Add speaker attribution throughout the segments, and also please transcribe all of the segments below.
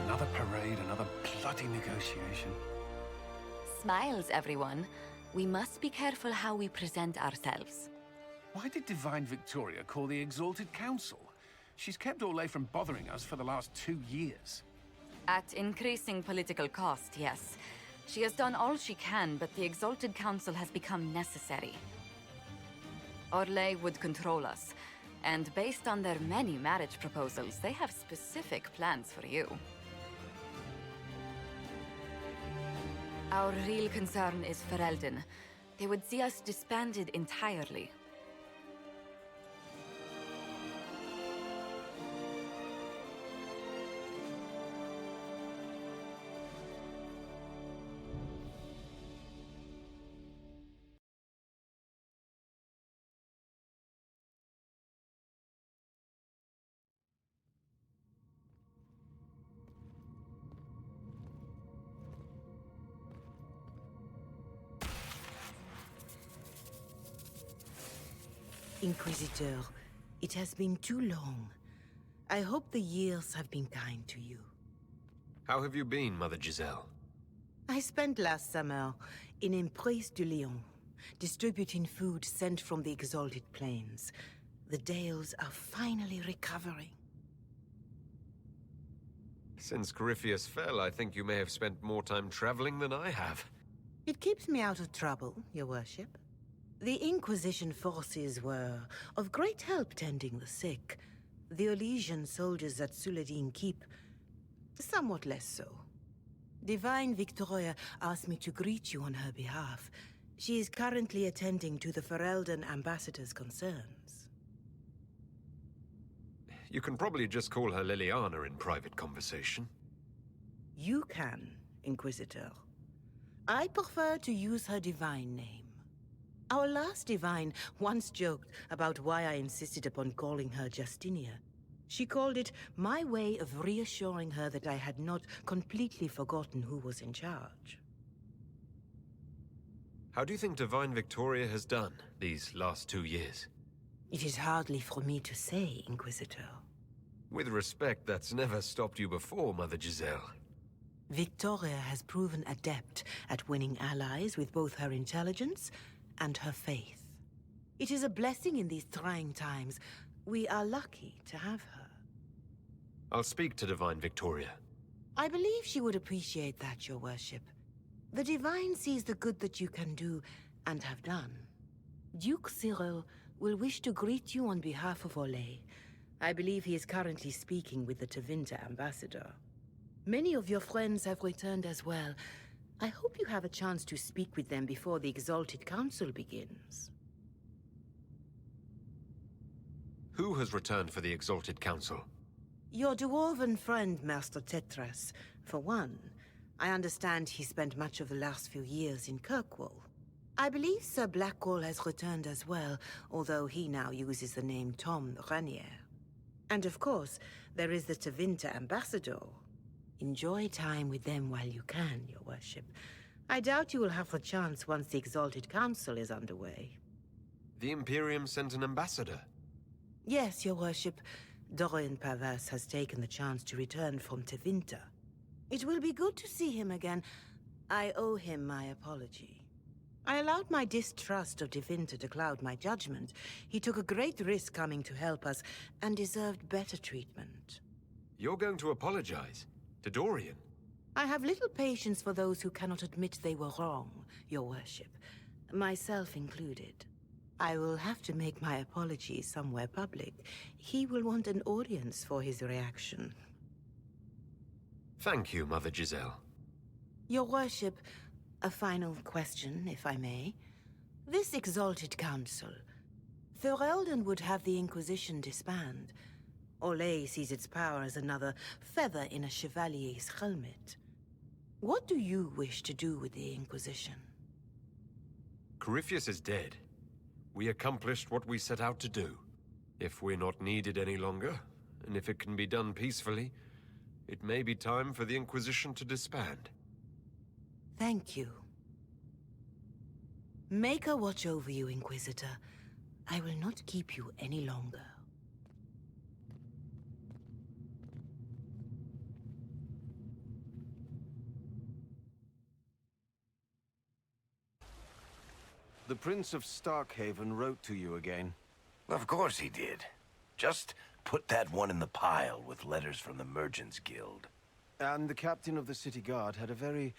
Speaker 1: Another parade, another bloody negotiation.
Speaker 2: Smiles, everyone. We must be careful how we present ourselves.
Speaker 1: Why did Divine Victoria call the Exalted Council? She's kept Orlais from bothering us for the last 2 years.
Speaker 2: At increasing political cost, yes. She has done all she can, but the Exalted Council has become necessary. Orlais would control us, and based on their many marriage proposals, they have specific plans for you. Our real concern is Ferelden. They would see us disbanded entirely.
Speaker 3: Inquisitor, it has been too long. I hope the years have been kind to you.
Speaker 4: How have you been, Mother Giselle?
Speaker 3: I spent last summer in Emprise de Lyon, distributing food sent from the Exalted Plains. The Dales are finally recovering.
Speaker 4: Since Corypheus fell, I think you may have spent more time traveling than I have.
Speaker 3: It keeps me out of trouble, Your Worship. The Inquisition forces were of great help tending the sick. The Elysian soldiers at Suladin Keep, somewhat less so. Divine Victoria asked me to greet you on her behalf. She is currently attending to the Ferelden ambassador's concerns.
Speaker 4: You can probably just call her Liliana in private conversation.
Speaker 3: You can, Inquisitor. I prefer to use her divine name. Our last divine once joked about why I insisted upon calling her Justinia. She called it my way of reassuring her that I had not completely forgotten who was in charge.
Speaker 4: How do you think Divine Victoria has done these last 2 years?
Speaker 3: It is hardly for me to say, Inquisitor.
Speaker 4: With respect, that's never stopped you before, Mother Giselle.
Speaker 3: Victoria has proven adept at winning allies with both her intelligence and her faith. It is a blessing in these trying times. We are lucky to have her.
Speaker 4: I'll speak to Divine Victoria.
Speaker 3: I believe she would appreciate that, Your Worship. The Divine sees the good that you can do and have done. Duke Cyril will wish to greet you on behalf of Orlais. I believe he is currently speaking with the Tevinter ambassador. Many of your friends have returned as well. I hope you have a chance to speak with them before the Exalted Council begins.
Speaker 4: Who has returned for the Exalted Council?
Speaker 3: Your dwarven friend, Master Tetras. For one, I understand he spent much of the last few years in Kirkwall. I believe Sir Blackwall has returned as well, although he now uses the name Tom Ranier. And of course, there is the Tevinter ambassador. Enjoy time with them while you can, Your Worship. I doubt you will have the chance once the Exalted Council is underway.
Speaker 4: The Imperium sent an ambassador?
Speaker 3: Yes, Your Worship. Dorian Pavas has taken the chance to return from Tevinter. It will be good to see him again. I owe him my apology. I allowed my distrust of Tevinter to cloud my judgment. He took a great risk coming to help us, and deserved better treatment.
Speaker 4: You're going to apologize? To Dorian?
Speaker 3: I have little patience for those who cannot admit they were wrong, Your Worship. Myself included. I will have to make my apologies somewhere public. He will want an audience for his reaction.
Speaker 4: Thank you, Mother Giselle.
Speaker 3: Your Worship, a final question, if I may. This Exalted Council. Ferelden would have the Inquisition disband. Orlais sees its power as another feather in a chevalier's helmet. What do you wish to do with the Inquisition?
Speaker 4: Corypheus is dead. We accomplished what we set out to do. If we're not needed any longer, and if it can be done peacefully, it may be time for the Inquisition to disband.
Speaker 3: Thank you. Maker watch over you, Inquisitor. I will not keep you any longer.
Speaker 5: The Prince of Starkhaven wrote to you again.
Speaker 6: Of course he did. Just put that one in the pile with letters from the Merchants Guild.
Speaker 5: And the captain of the city guard had a very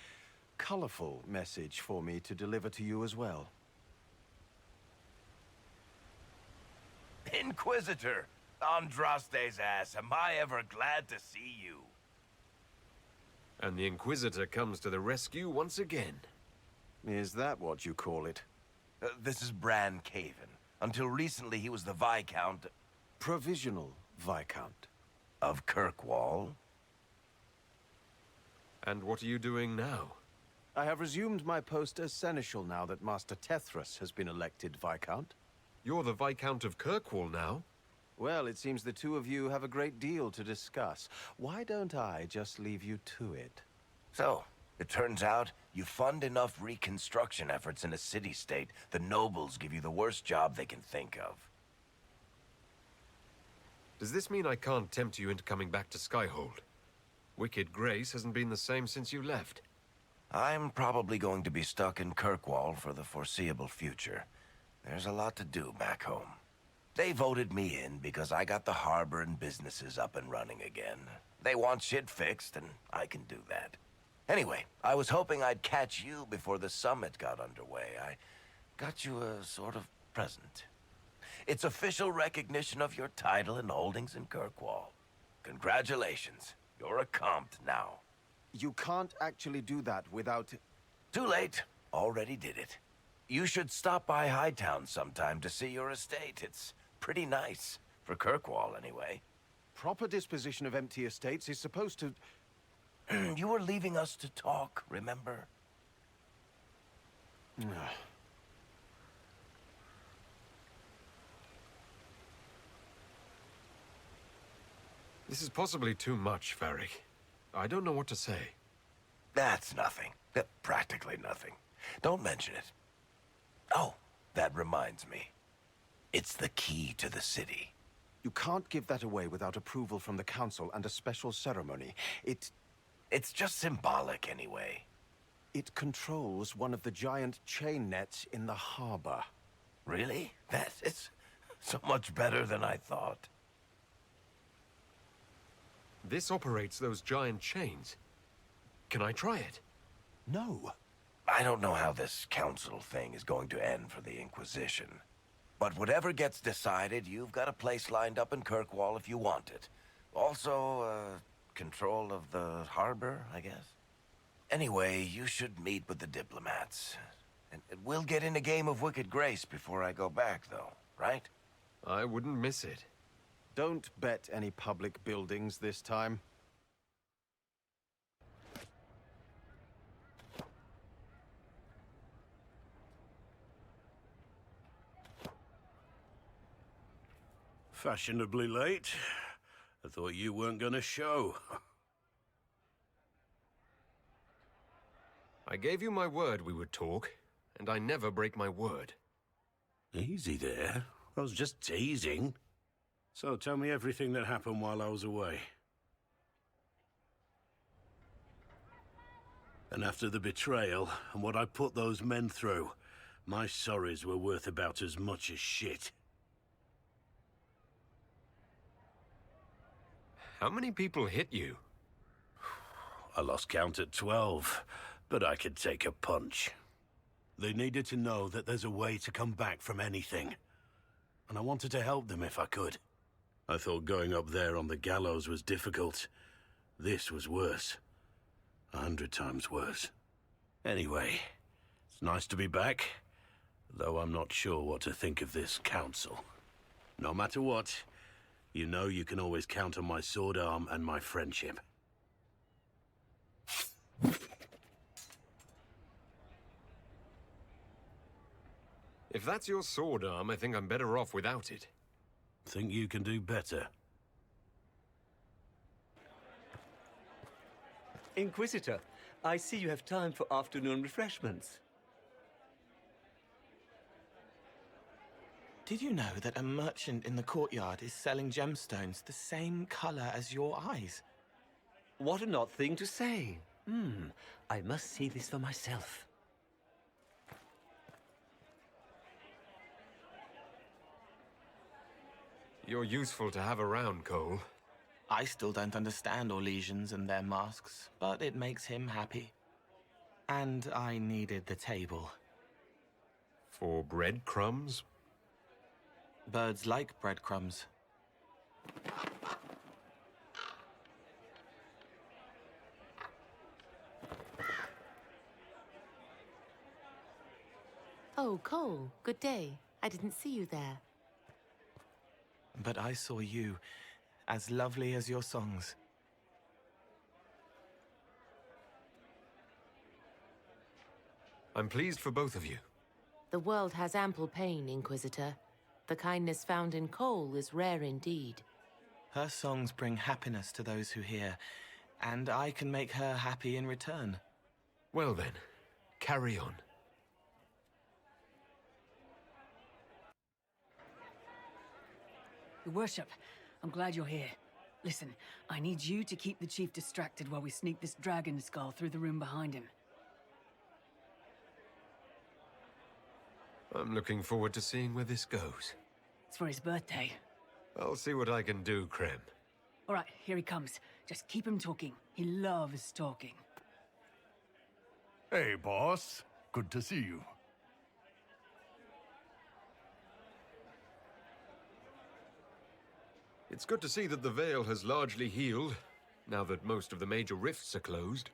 Speaker 5: colorful message for me to deliver to you as well.
Speaker 6: Inquisitor! Andraste's ass, am I ever glad to see you.
Speaker 4: And the Inquisitor comes to the rescue once again.
Speaker 5: Is that what you call it?
Speaker 6: This is Bran Caven. Until recently, he was the Viscount
Speaker 5: Provisional Viscount.
Speaker 6: of Kirkwall.
Speaker 4: And what are you doing now?
Speaker 5: I have resumed my post as Seneschal now that Master Tethras has been elected Viscount.
Speaker 4: You're the Viscount of Kirkwall now?
Speaker 5: Well, it seems the two of you have a great deal to discuss. Why don't I just leave you to it?
Speaker 6: So, it turns out you fund enough reconstruction efforts in a city-state, the nobles give you the worst job they can think of.
Speaker 4: Does this mean I can't tempt you into coming back to Skyhold? Wicked Grace hasn't been the same since you left.
Speaker 6: I'm probably going to be stuck in Kirkwall for the foreseeable future. There's a lot to do back home. They voted me in because I got the harbor and businesses up and running again. They want shit fixed, and I can do that. Anyway, I was hoping I'd catch you before the summit got underway. I got you a sort of present. It's official recognition of your title and holdings in Kirkwall. Congratulations. You're a compt now.
Speaker 5: You can't actually do that without...
Speaker 6: Too late. Already did it. You should stop by Hightown sometime to see your estate. It's pretty nice. For Kirkwall, anyway.
Speaker 5: Proper disposition of empty estates is supposed to...
Speaker 6: You were leaving us to talk, remember?
Speaker 4: This is possibly too much, Varric. I don't know what to say.
Speaker 6: That's nothing. Practically nothing. Don't mention it. Oh, that reminds me. It's the key to the city.
Speaker 5: You can't give that away without approval from the council and a special ceremony.
Speaker 6: It's just symbolic anyway.
Speaker 5: It controls one of the giant chain nets in the harbor.
Speaker 6: Really? That is so much better than I thought.
Speaker 4: This operates those giant chains. Can I try it?
Speaker 5: No.
Speaker 6: I don't know how this council thing is going to end for the Inquisition. But whatever gets decided, you've got a place lined up in Kirkwall if you want it. Also, control of the harbor, I guess. Anyway, you should meet with the diplomats. And we'll get in a game of Wicked Grace before I go back, though, right?
Speaker 4: I wouldn't miss it.
Speaker 5: Don't bet any public buildings this time.
Speaker 1: Fashionably late. I thought you weren't gonna show.
Speaker 4: I gave you my word we would talk, and I never break my word.
Speaker 1: Easy there. I was just teasing. So tell me everything that happened while I was away. And after the betrayal and what I put those men through, my sorries were worth about as much as shit.
Speaker 4: How many people hit you?
Speaker 1: I lost count at 12, but I could take a punch. They needed to know that there's a way to come back from anything. And I wanted to help them if I could. I thought going up there on the gallows was difficult. This was worse. 100 times worse. Anyway, it's nice to be back, though I'm not sure what to think of this council. No matter what, you know you can always count on my sword arm and my friendship.
Speaker 4: If that's your sword arm, I think I'm better off without it.
Speaker 1: Think you can do better?
Speaker 7: Inquisitor, I see you have time for afternoon refreshments.
Speaker 8: Did you know that a merchant in the courtyard is selling gemstones the same color as your eyes?
Speaker 7: What an odd thing to say. I must see this for myself.
Speaker 4: You're useful to have around, Cole.
Speaker 8: I still don't understand Orlesians and their masks, but it makes him happy. And I needed the table.
Speaker 4: For breadcrumbs?
Speaker 8: Birds like breadcrumbs.
Speaker 9: Oh, Cole, good day. I didn't see you there.
Speaker 8: But I saw you, as lovely as your songs.
Speaker 4: I'm pleased for both of you.
Speaker 9: The world has ample pain, Inquisitor. The kindness found in Cole is rare indeed.
Speaker 8: Her songs bring happiness to those who hear, and I can make her happy in return.
Speaker 4: Well then, carry on.
Speaker 10: Your Worship, I'm glad you're here. Listen, I need you to keep the Chief distracted while we sneak this dragon skull through the room behind him.
Speaker 4: I'm looking forward to seeing where this goes.
Speaker 10: It's for his birthday.
Speaker 4: I'll see what I can do, Krem.
Speaker 10: All right, here he comes. Just keep him talking. He loves talking.
Speaker 1: Hey, boss. Good to see you.
Speaker 4: It's good to see that the Veil has largely healed, now that most of the major rifts are closed.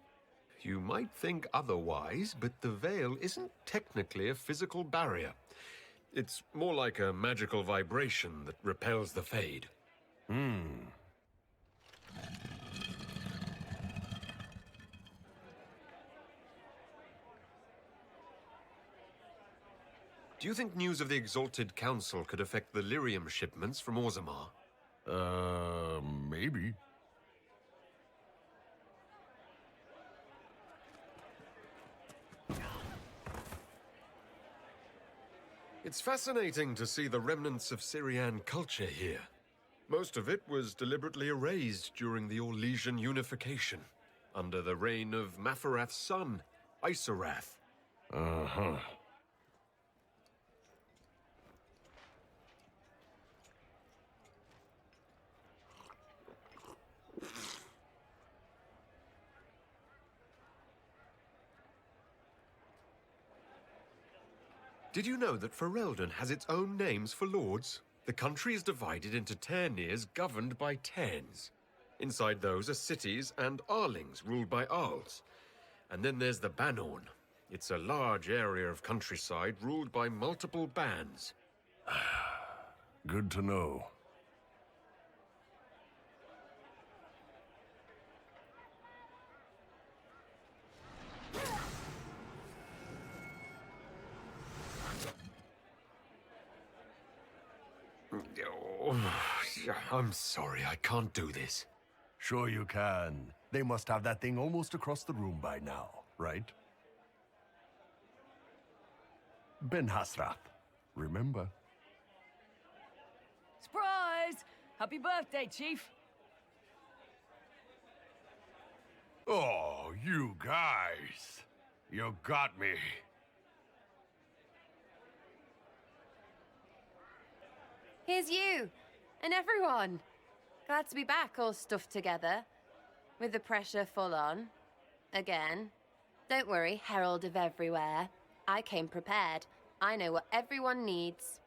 Speaker 4: You might think otherwise, but the Veil isn't technically a physical barrier. It's more like a magical vibration that repels the Fade. Do you think news of the Exalted Council could affect the lyrium shipments from Orzammar?
Speaker 1: Maybe.
Speaker 4: It's fascinating to see the remnants of Syrian culture here. Most of it was deliberately erased during the Orlesian unification, under the reign of Mafarath's son, Isarath.
Speaker 1: Uh-huh.
Speaker 4: Did you know that Ferelden has its own names for lords? The country is divided into Ternirs governed by Terns. Inside those are cities and Arlings ruled by Arls. And then there's the Banorn. It's a large area of countryside ruled by multiple bands.
Speaker 1: Good to know.
Speaker 4: Oh, I'm sorry, I can't do this.
Speaker 1: Sure you can. They must have that thing almost across the room by now, right? Ben Hasrath, remember?
Speaker 10: Surprise! Happy birthday, Chief!
Speaker 1: Oh, you guys. You got me.
Speaker 11: Here's you, and everyone. Glad to be back, all stuffed together. With the pressure full on. Again. Don't worry, Herald of Everywhere. I came prepared. I know what everyone needs.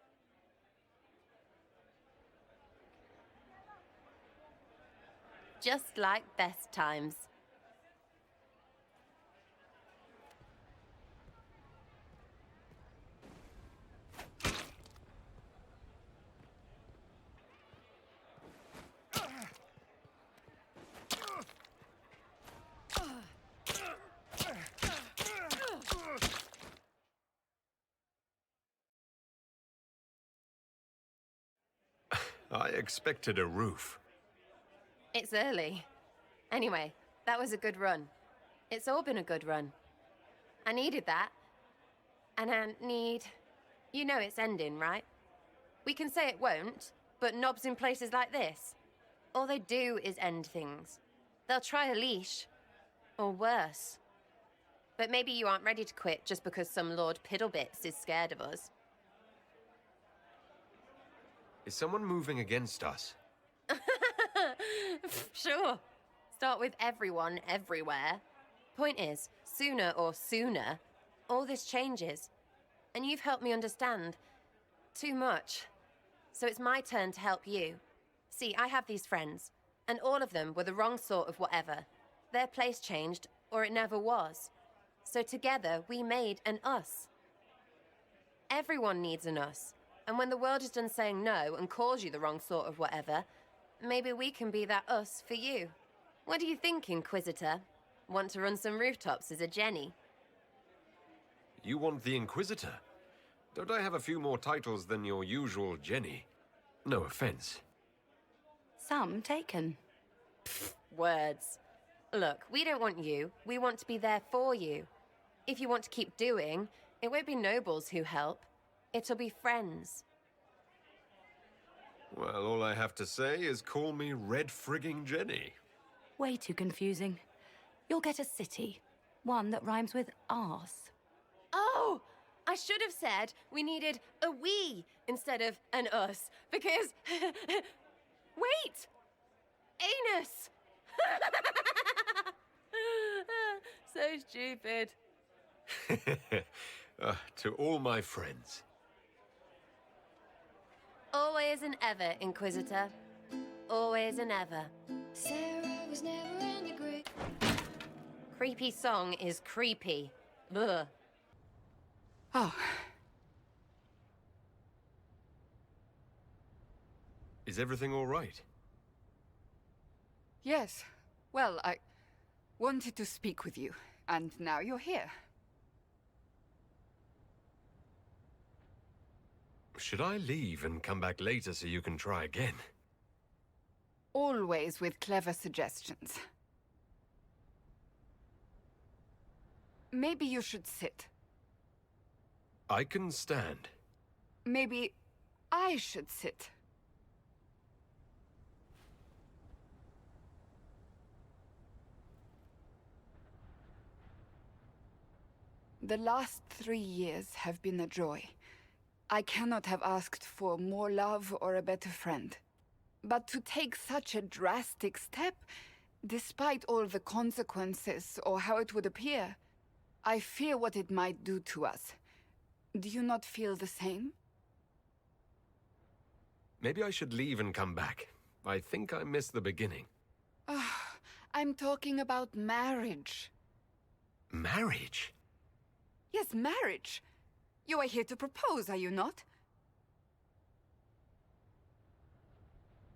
Speaker 11: Just like best times.
Speaker 4: I expected a roof.
Speaker 11: It's early. Anyway, that was a good run. It's all been a good run. I needed that. And I need... You know it's ending, right? We can say it won't, but knobs in places like this, all they do is end things. They'll try a leash. Or worse. But maybe you aren't ready to quit just because some Lord Piddlebits is scared of us.
Speaker 4: Is someone moving against us?
Speaker 11: Sure. Start with everyone, everywhere. Point is, sooner, all this changes. And you've helped me understand. Too much. So it's my turn to help you. See, I have these friends, and all of them were the wrong sort of whatever. Their place changed, or it never was. So together, we made an us. Everyone needs an us. And when the world is done saying no and calls you the wrong sort of whatever, maybe we can be that us for you. What do you think, Inquisitor? Want to run some rooftops as a Jenny?
Speaker 4: You want the Inquisitor? Don't I have a few more titles than your usual Jenny? No offense.
Speaker 2: Some taken.
Speaker 11: Words. Look, we don't want you. We want to be there for you. If you want to keep doing, it won't be nobles who help. It'll be friends.
Speaker 4: Well, all I have to say is call me Red Frigging Jenny.
Speaker 2: Way too confusing. You'll get a city. One that rhymes with arse.
Speaker 11: Oh! I should have said we needed a we instead of an us, because... Wait! Anus! So stupid.
Speaker 4: To all my friends.
Speaker 11: Always and ever, Inquisitor. Always and ever.
Speaker 12: Sarah was never in the group.
Speaker 11: Creepy song is creepy. Ugh.
Speaker 10: Oh,
Speaker 4: Is everything all right?
Speaker 13: Yes. Well, I wanted to speak with you, and now you're here.
Speaker 4: Should I leave and come back later so you can try again?
Speaker 13: Always with clever suggestions. Maybe you should sit.
Speaker 4: I can stand.
Speaker 13: Maybe I should sit. The last 3 years have been a joy. I cannot have asked for more love or a better friend. But to take such a drastic step, despite all the consequences or how it would appear, I fear what it might do to us. Do you not feel the same?
Speaker 4: Maybe I should leave and come back. I think I missed the beginning.
Speaker 13: I'm talking about marriage.
Speaker 4: Marriage?
Speaker 13: Yes, marriage. You are here to propose, are you not?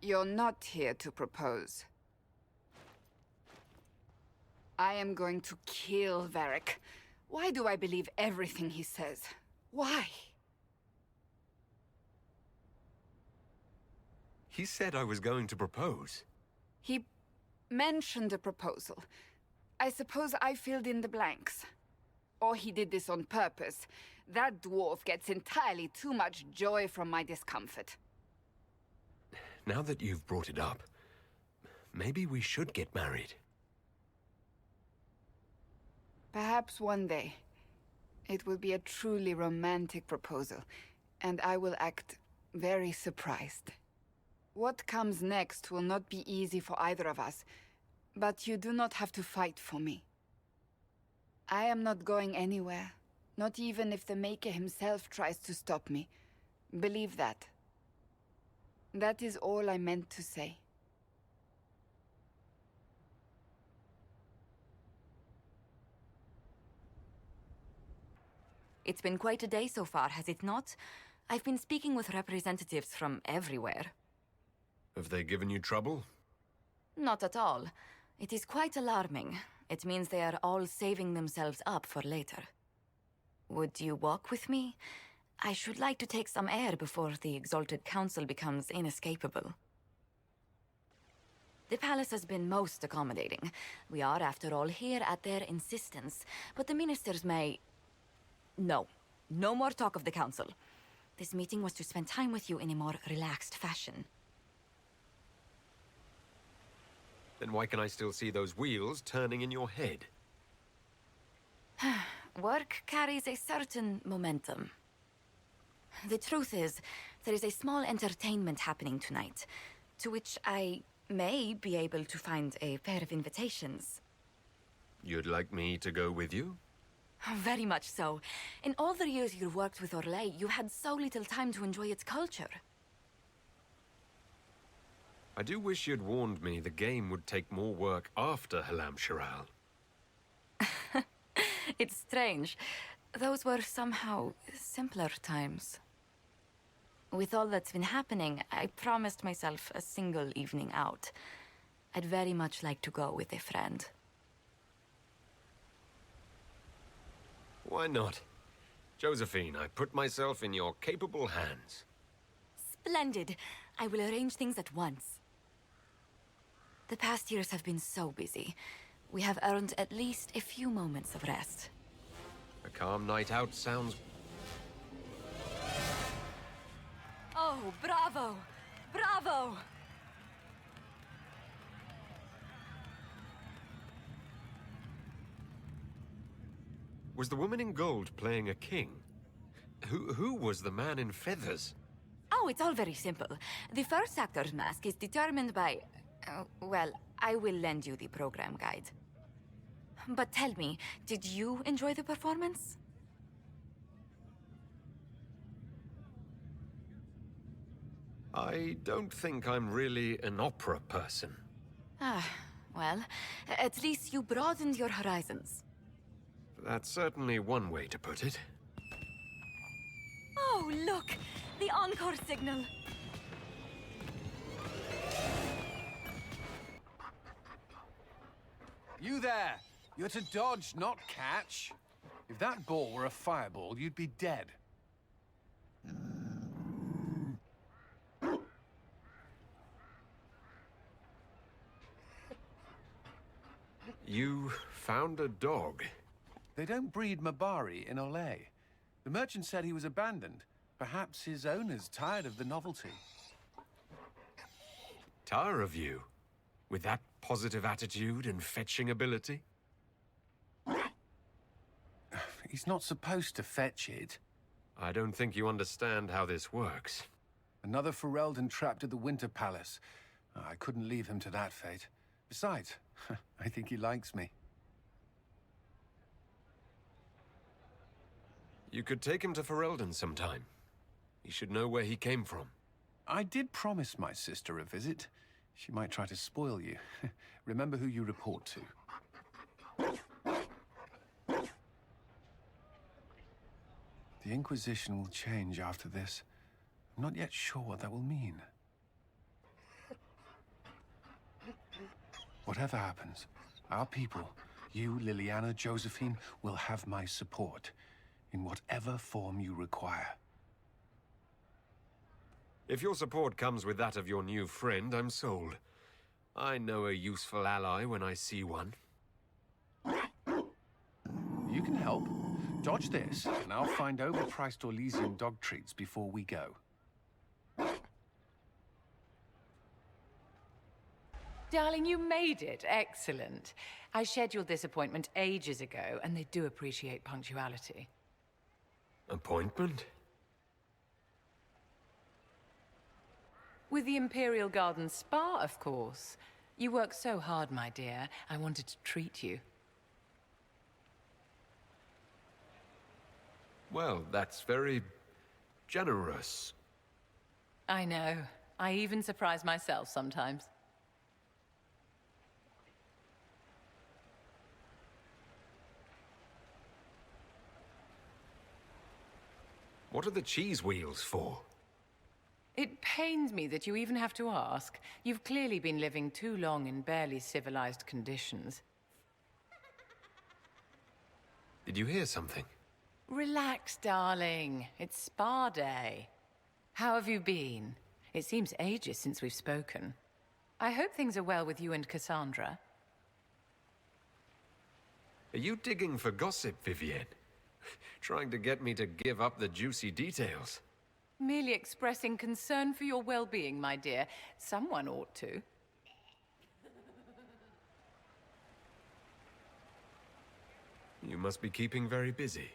Speaker 13: You're not here to propose. I am going to kill Varric. Why do I believe everything he says? Why?
Speaker 4: He said I was going to propose.
Speaker 13: He mentioned a proposal. I suppose I filled in the blanks. Or he did this on purpose. That dwarf gets entirely too much joy from my discomfort.
Speaker 4: Now that you've brought it up, maybe we should get married.
Speaker 13: Perhaps one day. It will be a truly romantic proposal, and I will act very surprised. What comes next will not be easy for either of us, but you do not have to fight for me. I am not going anywhere, not even if the Maker himself tries to stop me. Believe that. That is all I meant to say.
Speaker 2: It's been quite a day so far, has it not? I've been speaking with representatives from everywhere.
Speaker 4: Have they given you trouble?
Speaker 2: Not at all. It is quite alarming. It means they are all saving themselves up for later. Would you walk with me? I should like to take some air before the Exalted Council becomes inescapable. The palace has been most accommodating. We are, after all, here at their insistence, but the ministers may... No. No more talk of the council. This meeting was to spend time with you in a more relaxed fashion.
Speaker 4: Then why can I still see those wheels turning in your head?
Speaker 2: Work carries a certain momentum. The truth is, There is a small entertainment happening tonight, to which I may be able to find a pair of invitations.
Speaker 4: You'd like me to go with you?
Speaker 2: Very much so. In all the years you've worked with Orlais, you had so little time to enjoy its culture.
Speaker 4: I do wish you'd warned me the game would take more work after Halam Sharal.
Speaker 2: It's strange. Those were somehow simpler times. With all that's been happening, I promised myself a single evening out. I'd very much like to go with a friend.
Speaker 4: Why not? Josephine, I put myself in your capable hands.
Speaker 2: Splendid! I will arrange things at once. The past years have been so busy. We have earned at least a few moments of rest.
Speaker 4: A calm night out sounds...
Speaker 2: Oh, bravo! Bravo!
Speaker 4: Was the woman in gold playing a king? Who was the man in feathers?
Speaker 2: Oh, it's all very simple. The first actor's mask is determined by... well, I will lend you the program guide. But tell me, did you enjoy the performance?
Speaker 4: I don't think I'm really an opera person.
Speaker 2: Ah, well, at least you broadened your horizons.
Speaker 4: That's certainly one way to put it.
Speaker 2: Oh, look! The encore signal!
Speaker 14: You there! You're to dodge, not catch. If that ball were a fireball, you'd be dead.
Speaker 4: You found a dog?
Speaker 14: They don't breed Mabari in Orlais. The merchant said he was abandoned. Perhaps his owner's tired of the novelty.
Speaker 4: Tire of you? With that positive attitude and fetching ability?
Speaker 14: He's not supposed to fetch it.
Speaker 4: I don't think you understand how this works.
Speaker 14: Another Ferelden trapped at the Winter Palace. I couldn't leave him to that fate. Besides, I think he likes me.
Speaker 4: You could take him to Ferelden sometime. He should know where he came from.
Speaker 14: I did promise my sister a visit. She might try to spoil you. Remember who you report to. The Inquisition will change after this. I'm not yet sure what that will mean. Whatever happens, our people, you, Liliana, Josephine, will have my support in whatever form you require.
Speaker 4: If your support comes with that of your new friend, I'm sold. I know a useful ally when I see one.
Speaker 14: You can help. Dodge this, and I'll find overpriced Orlesian dog treats before we go.
Speaker 15: Darling, you made it. Excellent. I scheduled this appointment ages ago, and they do appreciate punctuality.
Speaker 4: Appointment?
Speaker 15: With the Imperial Garden Spa, of course. You work so hard, my dear. I wanted to treat you.
Speaker 4: Well, that's very generous.
Speaker 15: I know. I even surprise myself sometimes.
Speaker 4: What are the cheese wheels for?
Speaker 15: It pains me that you even have to ask. You've clearly been living too long in barely civilized conditions.
Speaker 4: Did you hear something?
Speaker 15: Relax, darling. It's spa day. How have you been? It seems ages since we've spoken. I hope things are well with you and Cassandra.
Speaker 4: Are you digging for gossip, Vivienne? Trying to get me to give up the juicy details?
Speaker 15: Merely expressing concern for your well-being, my dear. Someone ought to.
Speaker 4: You must be keeping very busy.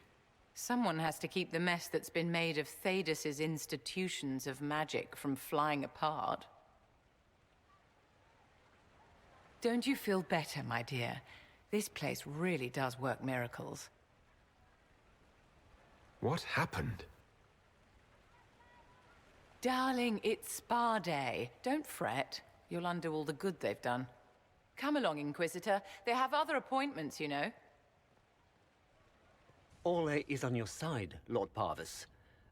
Speaker 15: Someone has to keep the mess that's been made of Thaddeus's institutions of magic from flying apart. Don't you feel better, my dear? This place really does work miracles.
Speaker 4: What happened?
Speaker 15: Darling, it's spa day. Don't fret. You'll undo all the good they've done. Come along, Inquisitor. They have other appointments, you know.
Speaker 7: Orlais is on your side, Lord Parvis.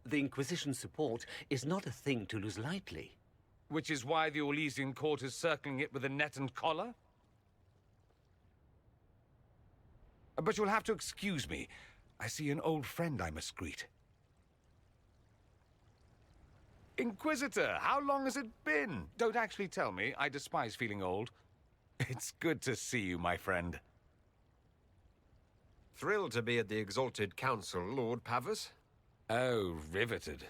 Speaker 7: The Inquisition's support is not a thing to lose lightly.
Speaker 16: Which is why the Orlesian court is circling it with a net and collar? But you'll have to excuse me. I see an old friend I must greet. Inquisitor, how long has it been? Don't actually tell me. I despise feeling old. It's good to see you, my friend.
Speaker 4: Thrilled to be at the Exalted Council, Lord Parvis.
Speaker 16: Oh, riveted.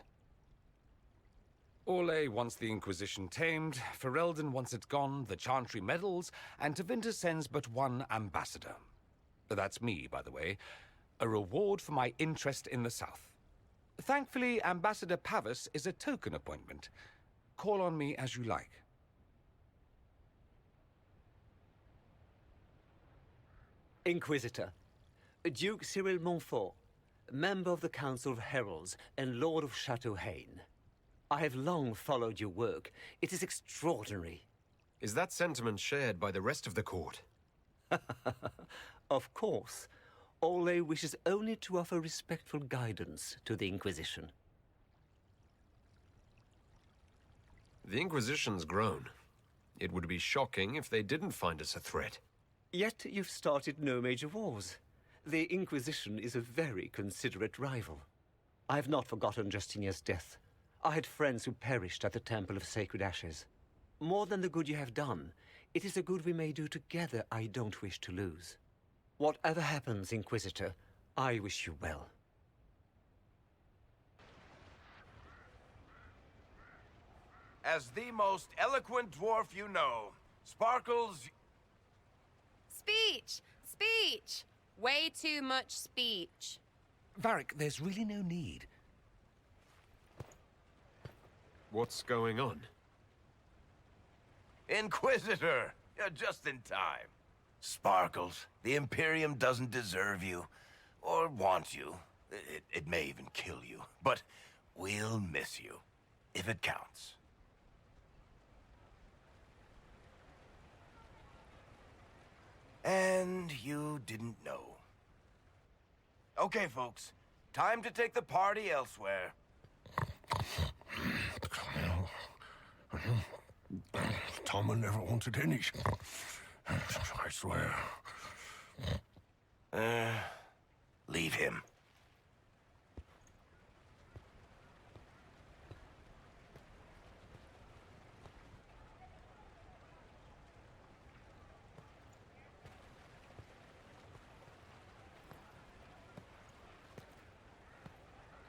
Speaker 16: Orlais wants the Inquisition tamed, Ferelden wants it gone, the Chantry meddles, and Tevinter sends but one ambassador. That's me, by the way. A reward for my interest in the South. Thankfully, Ambassador Parvis is a token appointment. Call on me as you like.
Speaker 7: Inquisitor, Duke Cyril Montfort, member of the Council of Heralds and Lord of Chateau Haine. I have long followed your work. It is extraordinary.
Speaker 4: Is that sentiment shared by the rest of the court?
Speaker 7: Of course. Orlais wishes only to offer respectful guidance to the Inquisition.
Speaker 4: The Inquisition's grown. It would be shocking if they didn't find us a threat.
Speaker 7: Yet you've started no major wars. The Inquisition is a very considerate rival. I have not forgotten Justinia's death. I had friends who perished at the Temple of Sacred Ashes. More than the good you have done, it is a good we may do together I don't wish to lose. Whatever happens, Inquisitor, I wish you well.
Speaker 6: As the most eloquent dwarf you know, Sparkles...
Speaker 11: Speech! Speech! Way too much speech.
Speaker 16: Varric, there's really no need.
Speaker 4: What's going on?
Speaker 6: Inquisitor! You're just in time. Sparkles, the Imperium doesn't deserve you, or want you. It may even kill you, but we'll miss you, if it counts. And you didn't know. Okay, folks, time to take the party elsewhere.
Speaker 14: Tom never wanted any. I swear.
Speaker 6: Leave him.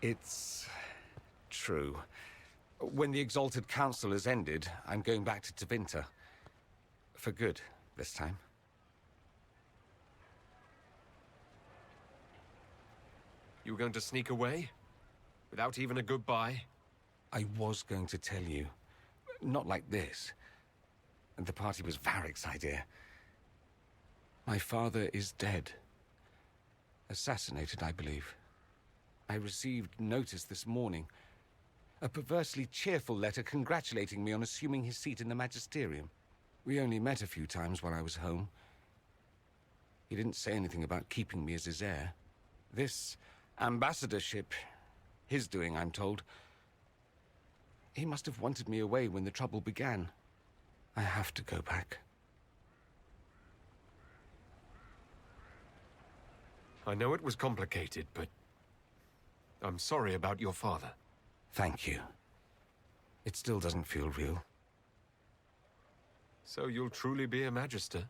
Speaker 16: It's true. When the Exalted Council has ended, I'm going back to Tevinter. For good, this time.
Speaker 4: You were going to sneak away? Without even a goodbye?
Speaker 16: I was going to tell you. Not like this. The party was Varric's idea. My father is dead. Assassinated, I believe. I received notice this morning. A perversely cheerful letter congratulating me on assuming his seat in the Magisterium. We only met a few times while I was home. He didn't say anything about keeping me as his heir. This ambassadorship, his doing, I'm told. He must have wanted me away when the trouble began. I have to go back.
Speaker 4: I know it was complicated, but I'm sorry about your father.
Speaker 16: Thank you. It still doesn't feel real.
Speaker 4: So you'll truly be a Magister?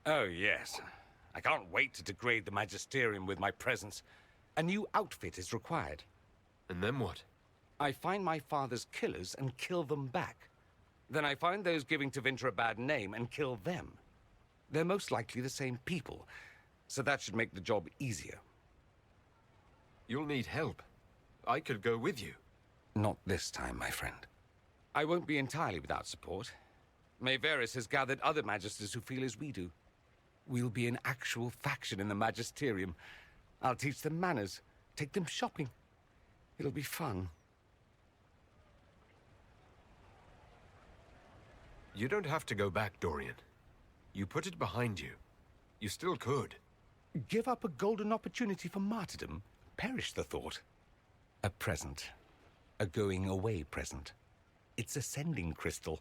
Speaker 16: Oh, yes. I can't wait to degrade the Magisterium with my presence. A new outfit is required.
Speaker 4: And then what?
Speaker 16: I find my father's killers and kill them back. Then I find those giving Tevinter a bad name and kill them. They're most likely the same people, so that should make the job easier.
Speaker 4: You'll need help. I could go with you.
Speaker 16: Not this time, my friend. I won't be entirely without support. Mayveris has gathered other magisters who feel as we do. We'll be an actual faction in the Magisterium. I'll teach them manners, take them shopping. It'll be fun.
Speaker 4: You don't have to go back, Dorian. You put it behind you. You still could.
Speaker 16: Give up a golden opportunity for martyrdom? Perish the thought. A present. A going-away present. It's a sending crystal.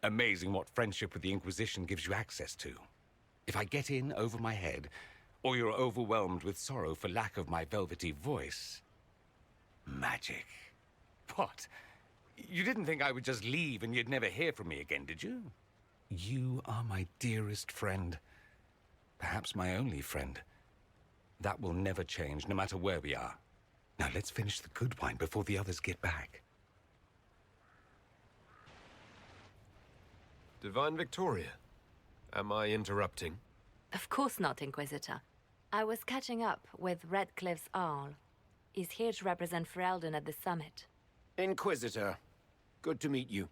Speaker 16: Amazing what friendship with the Inquisition gives you access to. If I get in over my head, or you're overwhelmed with sorrow for lack of my velvety voice... magic. What? You didn't think I would just leave and you'd never hear from me again, did you? You are my dearest friend. Perhaps my only friend. That will never change, no matter where we are. Now let's finish the good wine before the others get back.
Speaker 4: Divine Victoria, am I interrupting?
Speaker 17: Of course not, Inquisitor. I was catching up with Redcliffe's Arl. He's here to represent Ferelden at the summit.
Speaker 5: Inquisitor, good to meet you.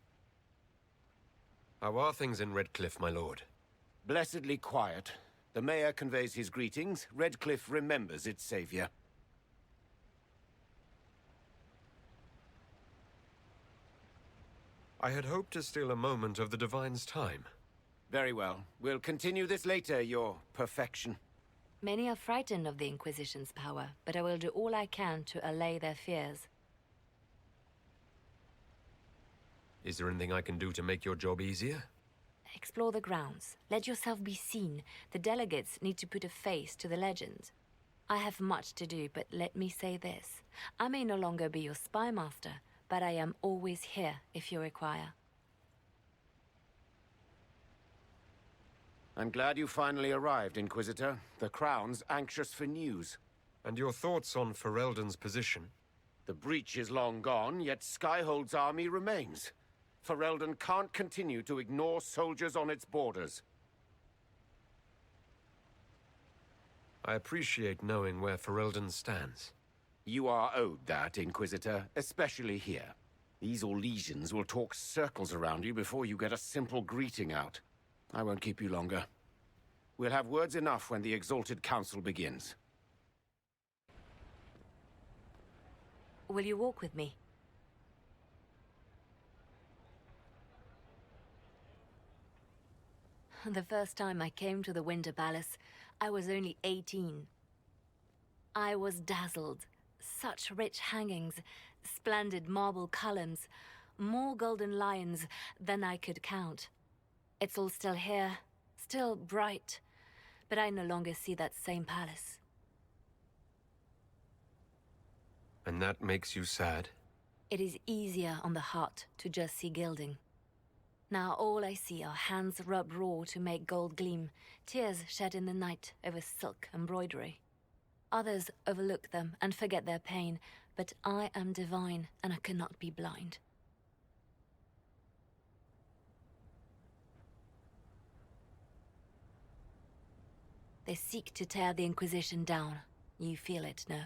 Speaker 4: How are things in Redcliffe, my lord?
Speaker 5: Blessedly quiet. The mayor conveys his greetings. Redcliffe remembers its savior.
Speaker 4: I had hoped to steal a moment of the Divine's time.
Speaker 5: Very well. We'll continue this later, your perfection.
Speaker 17: Many are frightened of the Inquisition's power, but I will do all I can to allay their fears.
Speaker 4: Is there anything I can do to make your job easier?
Speaker 17: Explore the grounds. Let yourself be seen. The delegates need to put a face to the legend. I have much to do, but let me say this. I may no longer be your spy master, but I am always here if you require.
Speaker 5: I'm glad you finally arrived, Inquisitor. The Crown's anxious for news.
Speaker 4: And your thoughts on Ferelden's position?
Speaker 5: The breach is long gone, yet Skyhold's army remains. Ferelden can't continue to ignore soldiers on its borders.
Speaker 4: I appreciate knowing where Ferelden stands.
Speaker 5: You are owed that, Inquisitor, especially here. These Orlesians will talk circles around you before you get a simple greeting out. I won't keep you longer. We'll have words enough when the Exalted Council begins.
Speaker 17: Will you walk with me? The first time I came to the Winter Palace, I was only 18. I was dazzled. Such rich hangings, splendid marble columns, more golden lions than I could count. It's all still here, still bright, but I no longer see that same palace.
Speaker 4: And that makes you sad?
Speaker 17: It is easier on the heart to just see gilding. Now all I see are hands rubbed raw to make gold gleam, tears shed in the night over silk embroidery. Others overlook them and forget their pain, but I am divine and I cannot be blind. They seek to tear the Inquisition down. You feel it, no?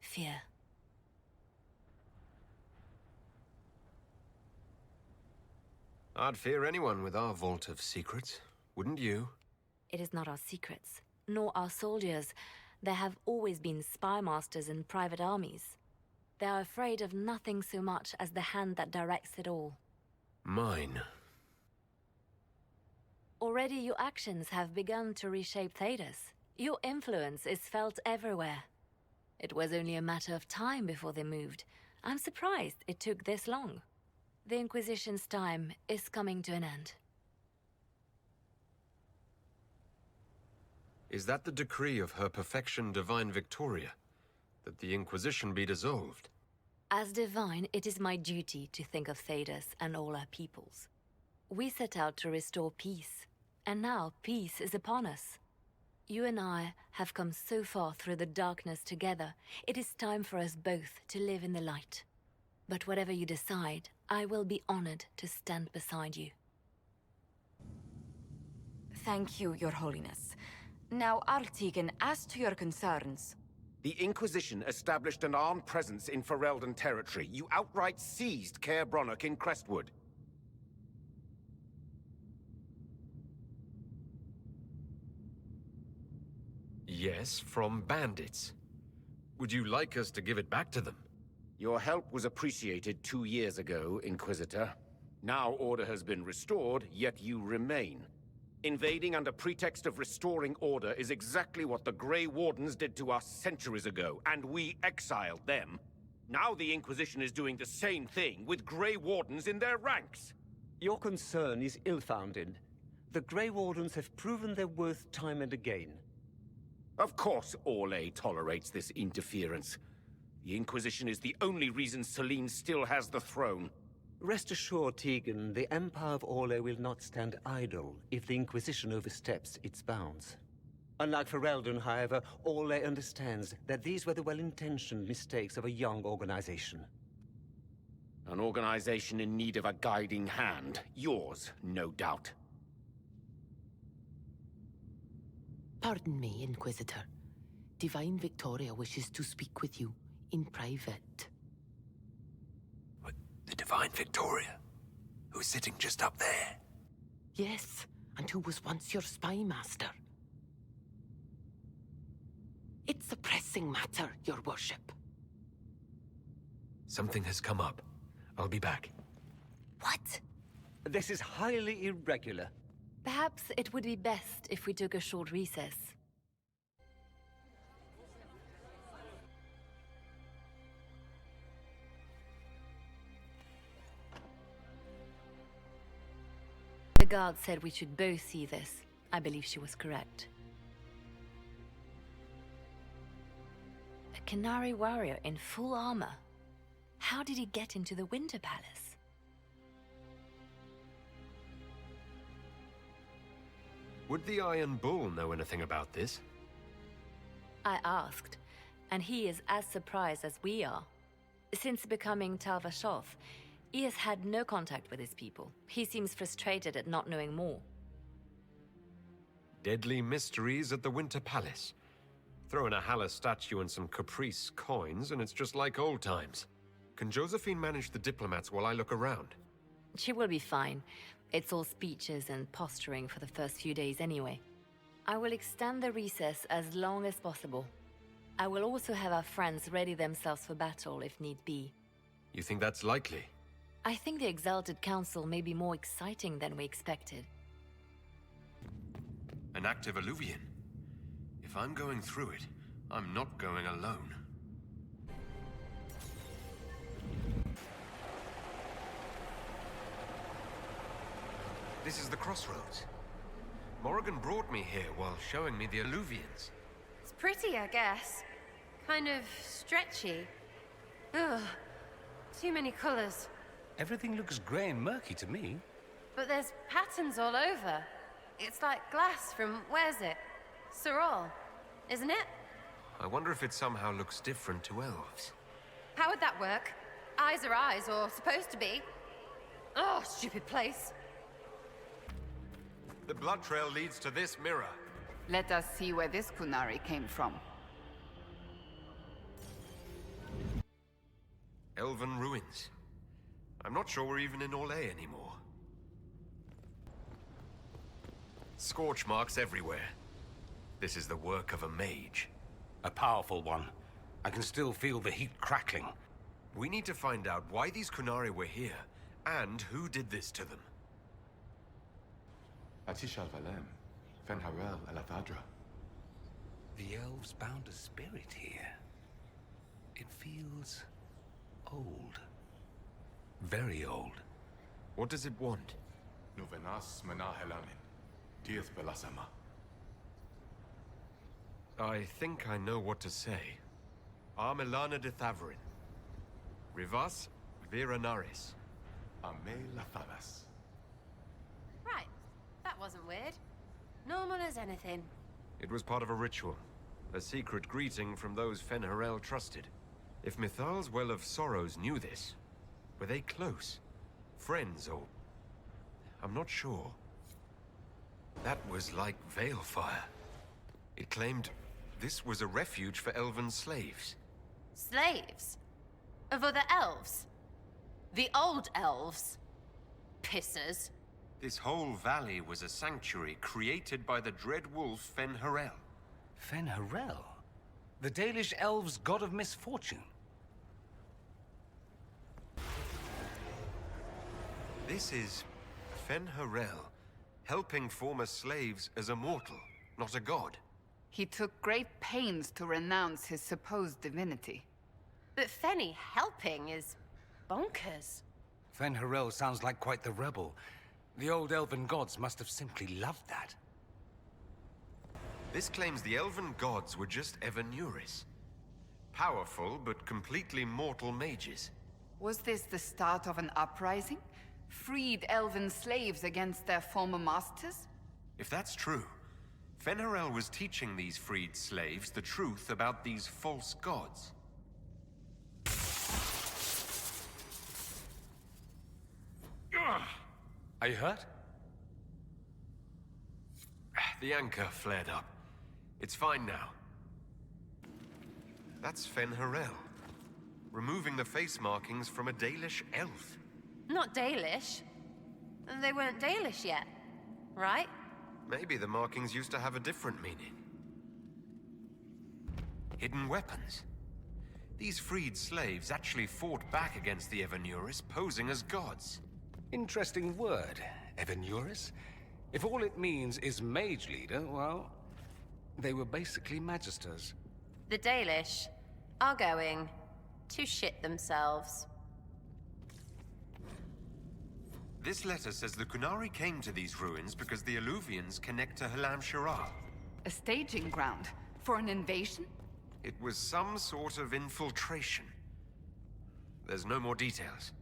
Speaker 17: Fear.
Speaker 4: I'd fear anyone with our vault of secrets, wouldn't you?
Speaker 17: It is not our secrets, nor our soldiers. There have always been spy masters and private armies. They are afraid of nothing so much as the hand that directs it all.
Speaker 4: Mine.
Speaker 17: Already your actions have begun to reshape Thedas. Your influence is felt everywhere. It was only a matter of time before they moved. I'm surprised it took this long. The Inquisition's time is coming to an end.
Speaker 4: Is that the decree of Her Perfection Divine Victoria? That the Inquisition be dissolved?
Speaker 17: As divine, it is my duty to think of Thedas and all our peoples. We set out to restore peace, and now peace is upon us. You and I have come so far through the darkness together. It is time for us both to live in the light. But whatever you decide, I will be honored to stand beside you.
Speaker 2: Thank you, Your Holiness. Now, Artigan, as to your concerns,
Speaker 5: The Inquisition established an armed presence in Ferelden territory. You outright seized Caer Bronach in Crestwood.
Speaker 4: Yes, from bandits. Would you like us to give it back to them?
Speaker 5: Your help was appreciated 2 years ago, Inquisitor. Now order has been restored, yet you remain. Invading under pretext of restoring order is exactly what the Grey Wardens did to us centuries ago, and we exiled them. Now the Inquisition is doing the same thing with Grey Wardens in their ranks.
Speaker 7: Your concern is ill-founded. The Grey Wardens have proven their worth time and again.
Speaker 5: Of course Orlais tolerates this interference. The Inquisition is the only reason Selene still has the throne.
Speaker 7: Rest assured, Tegan, the Empire of Orlais will not stand idle if the Inquisition oversteps its bounds. Unlike Ferelden, however, Orlais understands that these were the well-intentioned mistakes of a young organization.
Speaker 5: An organization in need of a guiding hand. Yours, no doubt.
Speaker 9: Pardon me, Inquisitor. Divine Victoria wishes to speak with you in private.
Speaker 6: The Divine Victoria, who's sitting just up there.
Speaker 9: Yes, and who was once your spy master. It's a pressing matter, your worship.
Speaker 4: Something has come up. I'll be back.
Speaker 9: What?
Speaker 7: This is highly irregular.
Speaker 17: Perhaps it would be best if we took a short recess. The guard said we should both see this. I believe she was correct. A Canary warrior in full armor. How did he get into the Winter Palace?
Speaker 4: Would the Iron Bull know anything about this?
Speaker 17: I asked, and he is as surprised as we are. Since becoming Tal Vashoth, he has had no contact with his people. He seems frustrated at not knowing more.
Speaker 4: Deadly mysteries at the Winter Palace. Throw in a Halla statue and some Caprice coins, and it's just like old times. Can Josephine manage the diplomats while I look around?
Speaker 17: She will be fine. It's all speeches and posturing for the first few days anyway. I will extend the recess as long as possible. I will also have our friends ready themselves for battle if need be.
Speaker 4: You think that's likely?
Speaker 17: I think the Exalted Council may be more exciting than we expected.
Speaker 4: An active Alluvian. If I'm going through it, I'm not going alone. This is the crossroads. Morrigan brought me here while showing me the Alluvians.
Speaker 11: It's pretty, I guess. Kind of stretchy. Ugh. Too many colors.
Speaker 14: Everything looks grey and murky to me.
Speaker 11: But there's patterns all over. It's like glass from, where's it? Sorol, isn't it?
Speaker 4: I wonder if it somehow looks different to elves.
Speaker 11: How would that work? Eyes are eyes, or supposed to be. Oh, stupid place.
Speaker 4: The blood trail leads to this mirror.
Speaker 13: Let us see where this Kunari came from.
Speaker 4: Elven ruins. I'm not sure we're even in Orlais anymore. Scorch marks everywhere. This is the work of a mage.
Speaker 5: A powerful one. I can still feel the heat crackling.
Speaker 4: We need to find out why these Kunari were here, and who did this to them.
Speaker 14: Atishal Valem, Fenharel Elavadra.
Speaker 16: The elves bound a spirit here. It feels old. Very old.
Speaker 4: What does it want?
Speaker 14: Nuvenas Menahelamin, Dieth Belasama.
Speaker 4: I think I know what to say. Armelana de Thavarin. Rivas Viranaris.
Speaker 14: Ame Lathalas.
Speaker 11: Right. That wasn't weird. Normal as anything.
Speaker 4: It was part of a ritual. A secret greeting from those Fenharel trusted. If Mithal's Well of Sorrows knew this, were they close? Friends, or... I'm not sure. That was like Veilfire. It claimed This was a refuge for elven slaves.
Speaker 11: Slaves? Of other elves? The old elves? Pissers.
Speaker 4: This whole valley was a sanctuary created by the dread wolf Fen-Harel.
Speaker 16: Fen-Harel? The Dalish elves' god of misfortune?
Speaker 4: This is Fen-Harel, helping former slaves as a mortal, not a god.
Speaker 13: He took great pains to renounce his supposed divinity.
Speaker 11: But Fenny helping is bonkers.
Speaker 16: Fen-Harel sounds like quite the rebel. The old elven gods must have simply loved that.
Speaker 4: This claims the elven gods were just Evanuris. Powerful, but completely mortal mages.
Speaker 13: Was this the start of an uprising? Freed elven slaves against their former masters?
Speaker 4: If that's true, Fen-Harel was teaching these freed slaves the truth about these false gods.
Speaker 16: Are you hurt?
Speaker 4: The anchor flared up. It's fine now. That's Fen-Harel, removing the face markings from a Dalish elf.
Speaker 11: Not Dalish. They weren't Dalish yet, right?
Speaker 4: Maybe the markings used to have a different meaning. Hidden weapons. These freed slaves actually fought back against the Evanuris, posing as gods.
Speaker 16: Interesting word, Evanuris. If all it means is mage leader, well, they were basically magisters.
Speaker 11: The Dalish are going to shit themselves.
Speaker 4: This letter says the Kunari came to these ruins because the Alluvians connect to Halam Shara.
Speaker 13: A staging ground for an invasion?
Speaker 4: It was some sort of infiltration. There's no more details.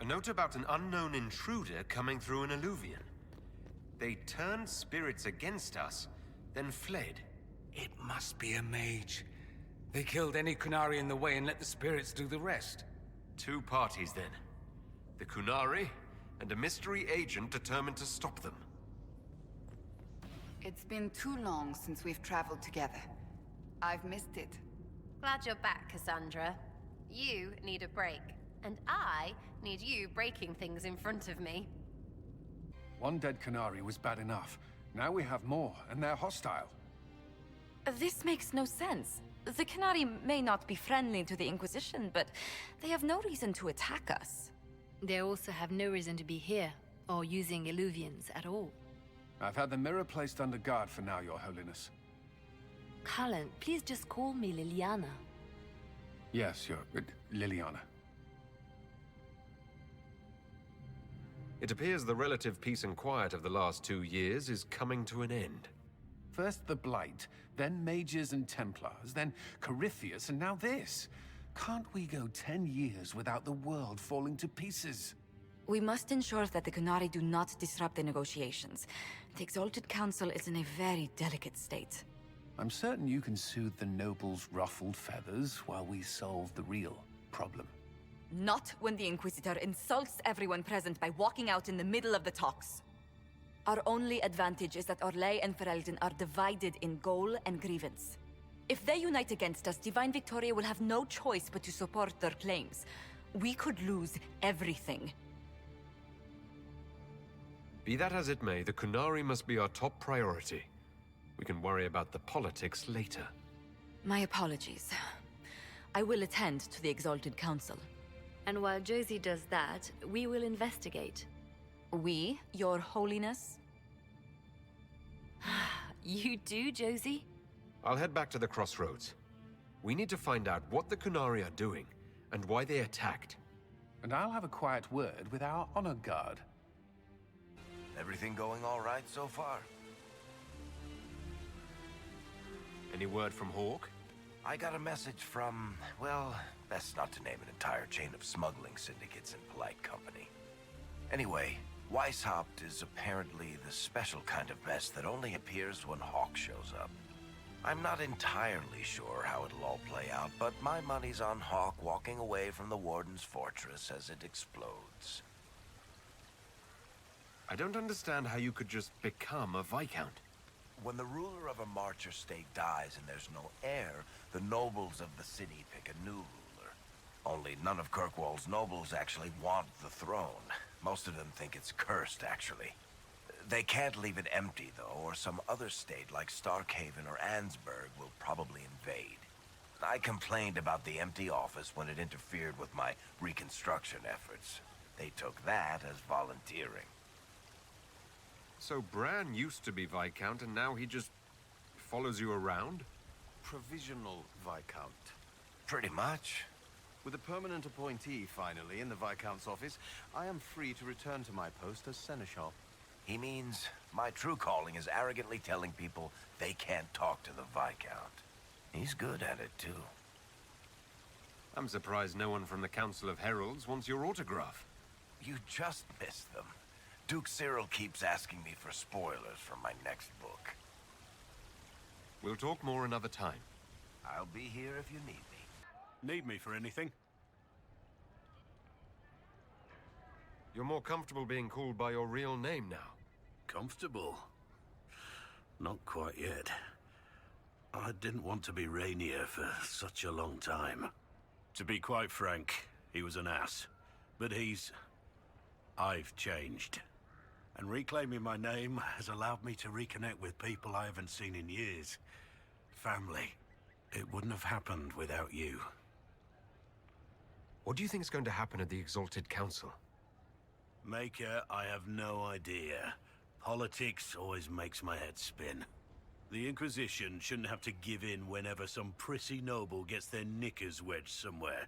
Speaker 4: A note about an unknown intruder coming through an Alluvian. They turned spirits against us, then fled.
Speaker 16: It must be a mage. They killed any Kunari in the way and let the spirits do the rest.
Speaker 4: Two parties, then. The Kunari, and a mystery agent determined to stop them.
Speaker 13: It's been too long since we've traveled together. I've missed it.
Speaker 11: Glad you're back, Cassandra. You need a break, and I need you breaking things in front of me.
Speaker 14: One dead Kunari was bad enough. Now we have more, and they're hostile.
Speaker 2: This makes no sense. The Canary may not be friendly to the Inquisition, but they have no reason to attack us.
Speaker 17: They also have no reason to be here, or using Illuvians at all.
Speaker 14: I've had the mirror placed under guard for now, Your Holiness.
Speaker 17: Cullen, please just call me Liliana.
Speaker 14: Yes, Liliana.
Speaker 4: It appears the relative peace and quiet of the last 2 years is coming to an end.
Speaker 14: First the Blight, then Mages and Templars, then Corypheus, and now this. Can't we go 10 years without the world falling to pieces?
Speaker 2: We must ensure that the Kunari do not disrupt the negotiations. The Exalted Council is in a very delicate state.
Speaker 14: I'm certain you can soothe the nobles' ruffled feathers while we solve the real problem.
Speaker 2: Not when the Inquisitor insults everyone present by walking out in the middle of the talks. Our only advantage is that Orlais and Ferelden are divided in goal and grievance. If they unite against us, Divine Victoria will have no choice but to support their claims. We could lose everything.
Speaker 4: Be that as it may, the Kunari must be our top priority. We can worry about the politics later.
Speaker 2: My apologies. I will attend to the Exalted Council.
Speaker 17: And while Josie does that, we will investigate.
Speaker 2: We, Your Holiness?
Speaker 17: You do, Josie?
Speaker 4: I'll head back to the crossroads. We need to find out what the Kunari are doing, and why they attacked.
Speaker 14: And I'll have a quiet word with our honor guard.
Speaker 6: Everything going all right so far?
Speaker 4: Any word from Hawk?
Speaker 6: I got a message from, well, best not to name an entire chain of smuggling syndicates in polite company. Anyway, Weishaupt is apparently the special kind of mess that only appears when Hawk shows up. I'm not entirely sure how it'll all play out, but my money's on Hawk walking away from the Warden's fortress as it explodes.
Speaker 4: I don't understand how you could just become a Viscount.
Speaker 6: When the ruler of a marcher state dies and there's no heir, the nobles of the city pick a new ruler. Only none of Kirkwall's nobles actually want the throne. Most of them think it's cursed, actually. They can't leave it empty, though, or some other state like Starkhaven or Ansburg will probably invade. I complained about the empty office when it interfered with my reconstruction efforts. They took that as volunteering.
Speaker 4: So Bran used to be Viscount, and now he just follows you around?
Speaker 18: Provisional Viscount.
Speaker 6: Pretty much.
Speaker 18: With a permanent appointee, finally, in the Viscount's office, I am free to return to my post as Seneschal.
Speaker 6: He means my true calling is arrogantly telling people they can't talk to the Viscount. He's good at it, too.
Speaker 4: I'm surprised no one from the Council of Heralds wants your autograph.
Speaker 6: You just missed them. Duke Cyril keeps asking me for spoilers for my next book.
Speaker 4: We'll talk more another time.
Speaker 6: I'll be here if you need me.
Speaker 1: Need me for anything?
Speaker 4: You're more comfortable being called by your real name now.
Speaker 1: Comfortable? Not quite yet. I didn't want to be Rainier for such a long time. To be quite frank, he was an ass. But I've changed. And reclaiming my name has allowed me to reconnect with people I haven't seen in years. Family. It wouldn't have happened without you.
Speaker 4: What do you think is going to happen at the Exalted Council?
Speaker 1: Maker, I have no idea. Politics always makes my head spin. The Inquisition shouldn't have to give in whenever some prissy noble gets their knickers wedged somewhere.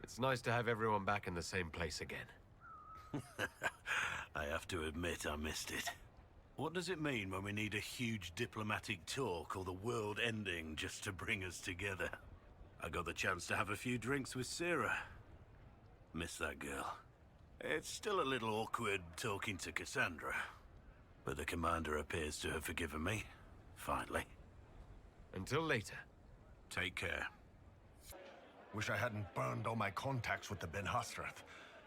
Speaker 4: It's nice to have everyone back in the same place again.
Speaker 1: I have to admit I missed it. What does it mean when we need a huge diplomatic talk or the world ending just to bring us together? I got the chance to have a few drinks with Sarah. Miss that girl. It's still a little awkward talking to Cassandra. But the commander appears to have forgiven me. Finally.
Speaker 4: Until later.
Speaker 1: Take care.
Speaker 19: Wish I hadn't burned all my contacts with the Ben Hastrath.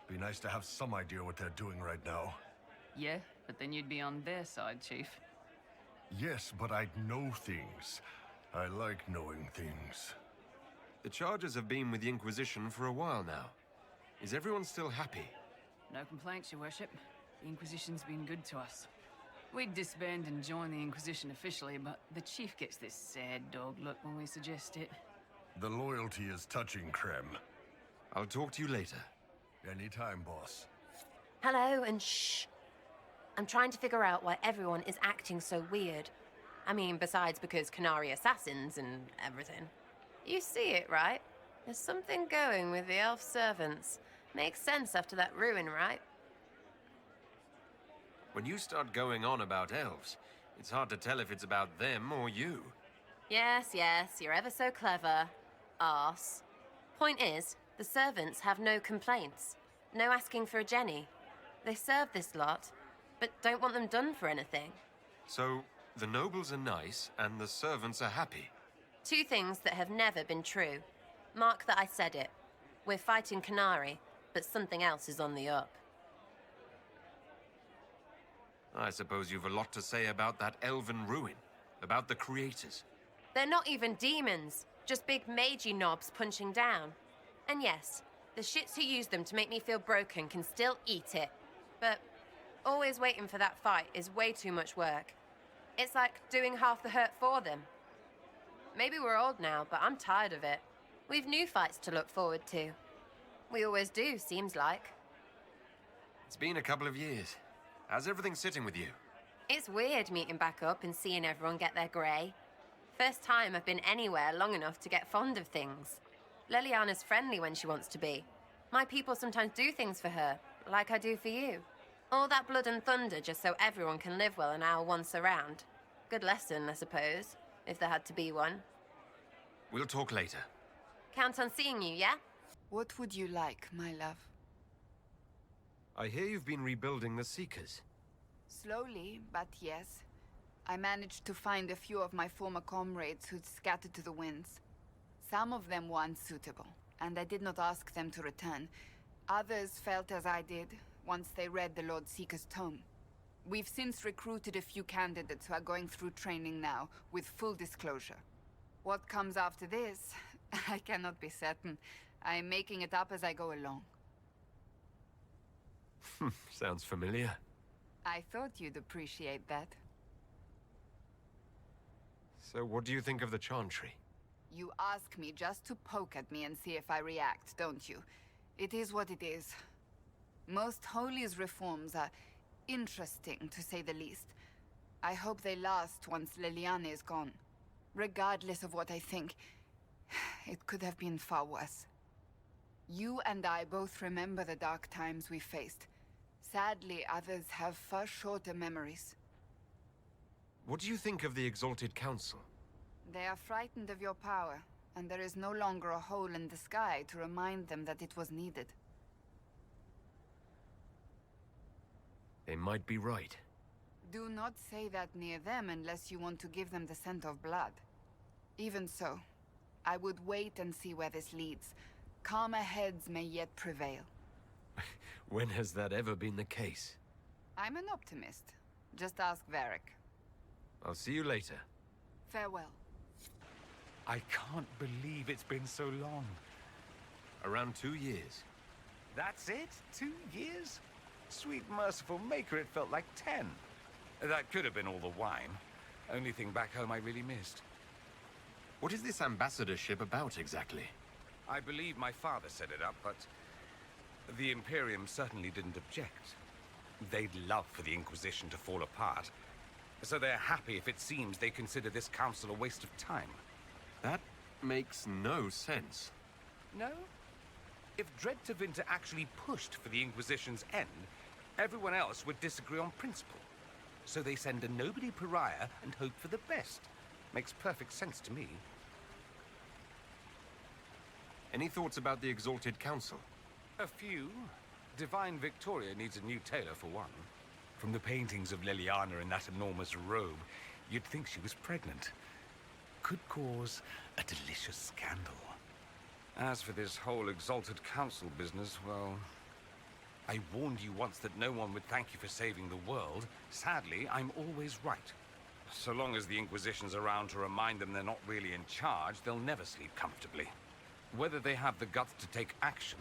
Speaker 19: Be nice to have some idea what they're doing right now.
Speaker 10: Yeah, but then you'd be on their side, Chief.
Speaker 19: Yes, but I'd know things. I like knowing things.
Speaker 4: The Chargers have been with the Inquisition for a while now. Is everyone still happy?
Speaker 10: No complaints, Your Worship. The Inquisition's been good to us. We'd disband and join the Inquisition officially, but the Chief gets this sad dog look when we suggest it.
Speaker 19: The loyalty is touching, Krem.
Speaker 4: I'll talk to you later.
Speaker 19: Anytime, boss.
Speaker 11: Hello, and shh. I'm trying to figure out why everyone is acting so weird. I mean, besides because Canary assassins and everything. You see it, right? There's something going with the elf servants. Makes sense after that ruin, right?
Speaker 4: When you start going on about elves, it's hard to tell if it's about them or you.
Speaker 11: Yes, you're ever so clever. Arse. Point is, the servants have no complaints. No asking for a Jenny. They serve this lot, but don't want them done for anything.
Speaker 4: So, the nobles are nice, and the servants are happy.
Speaker 11: Two things that have never been true. Mark that I said it. We're fighting Canary, but something else is on the up.
Speaker 4: I suppose you've a lot to say about that elven ruin. About the creators.
Speaker 11: They're not even demons. Just big magey knobs punching down. And yes, the shits who use them to make me feel broken can still eat it. But always waiting for that fight is way too much work. It's like doing half the hurt for them. Maybe we're old now, but I'm tired of it. We've new fights to look forward to. We always do, seems like.
Speaker 4: It's been a couple of years. How's everything sitting with you?
Speaker 11: It's weird meeting back up and seeing everyone get their grey. First time I've been anywhere long enough to get fond of things. Leliana's friendly when she wants to be. My people sometimes do things for her, like I do for you. All that blood and thunder just so everyone can live well an hour once around. Good lesson, I suppose, if there had to be one.
Speaker 4: We'll talk later.
Speaker 11: Count on seeing you, yeah?
Speaker 13: What would you like, my love?
Speaker 4: I hear you've been rebuilding the Seekers.
Speaker 13: Slowly, but yes. I managed to find a few of my former comrades who'd scattered to the winds. Some of them were unsuitable, and I did not ask them to return. Others felt as I did, once they read the Lord Seeker's tome. We've since recruited a few candidates who are going through training now, with full disclosure. What comes after this, I cannot be certain. I'm making it up as I go along.
Speaker 4: Sounds familiar.
Speaker 13: I thought you'd appreciate that.
Speaker 4: So what do you think of the Chantry?
Speaker 13: You ask me just to poke at me and see if I react, don't you? It is what it is. Most Holy's reforms are interesting, to say the least. I hope they last once Leliana is gone. Regardless of what I think, it could have been far worse. You and I both remember the dark times we faced. Sadly, others have far shorter memories.
Speaker 4: What do you think of the Exalted Council?
Speaker 13: They are frightened of your power, and there is no longer a hole in the sky to remind them that it was needed.
Speaker 4: They might be right.
Speaker 13: Do not say that near them unless you want to give them the scent of blood. Even so, I would wait and see where this leads. Calmer heads may yet prevail.
Speaker 4: When has that ever been the case?
Speaker 13: I'm an optimist. Just ask Varric.
Speaker 4: I'll see you later.
Speaker 13: Farewell.
Speaker 16: I can't believe it's been so long.
Speaker 4: Around 2 years.
Speaker 16: That's it? 2 years? Sweet merciful maker, it felt like 10. That could have been all the wine. Only thing back home I really missed.
Speaker 4: What is this ambassadorship about exactly?
Speaker 16: I believe my father set it up, but the Imperium certainly didn't object. They'd love for the Inquisition to fall apart, so they're happy if it seems they consider this council a waste of time.
Speaker 4: That makes no sense.
Speaker 16: No? If Dread Tevinter actually pushed for the Inquisition's end, everyone else would disagree on principle. So they send a nobody pariah and hope for the best. Makes perfect sense to me.
Speaker 4: Any thoughts about the Exalted Council?
Speaker 16: A few. Divine Victoria needs a new tailor, for one. From the paintings of Leliana in that enormous robe, you'd think she was pregnant. Could cause a delicious scandal. As for this whole Exalted Council business, well, I warned you once that no one would thank you for saving the world. Sadly, I'm always right. So long as the Inquisition's around to remind them they're not really in charge, they'll never sleep comfortably. Whether they have the guts to take action,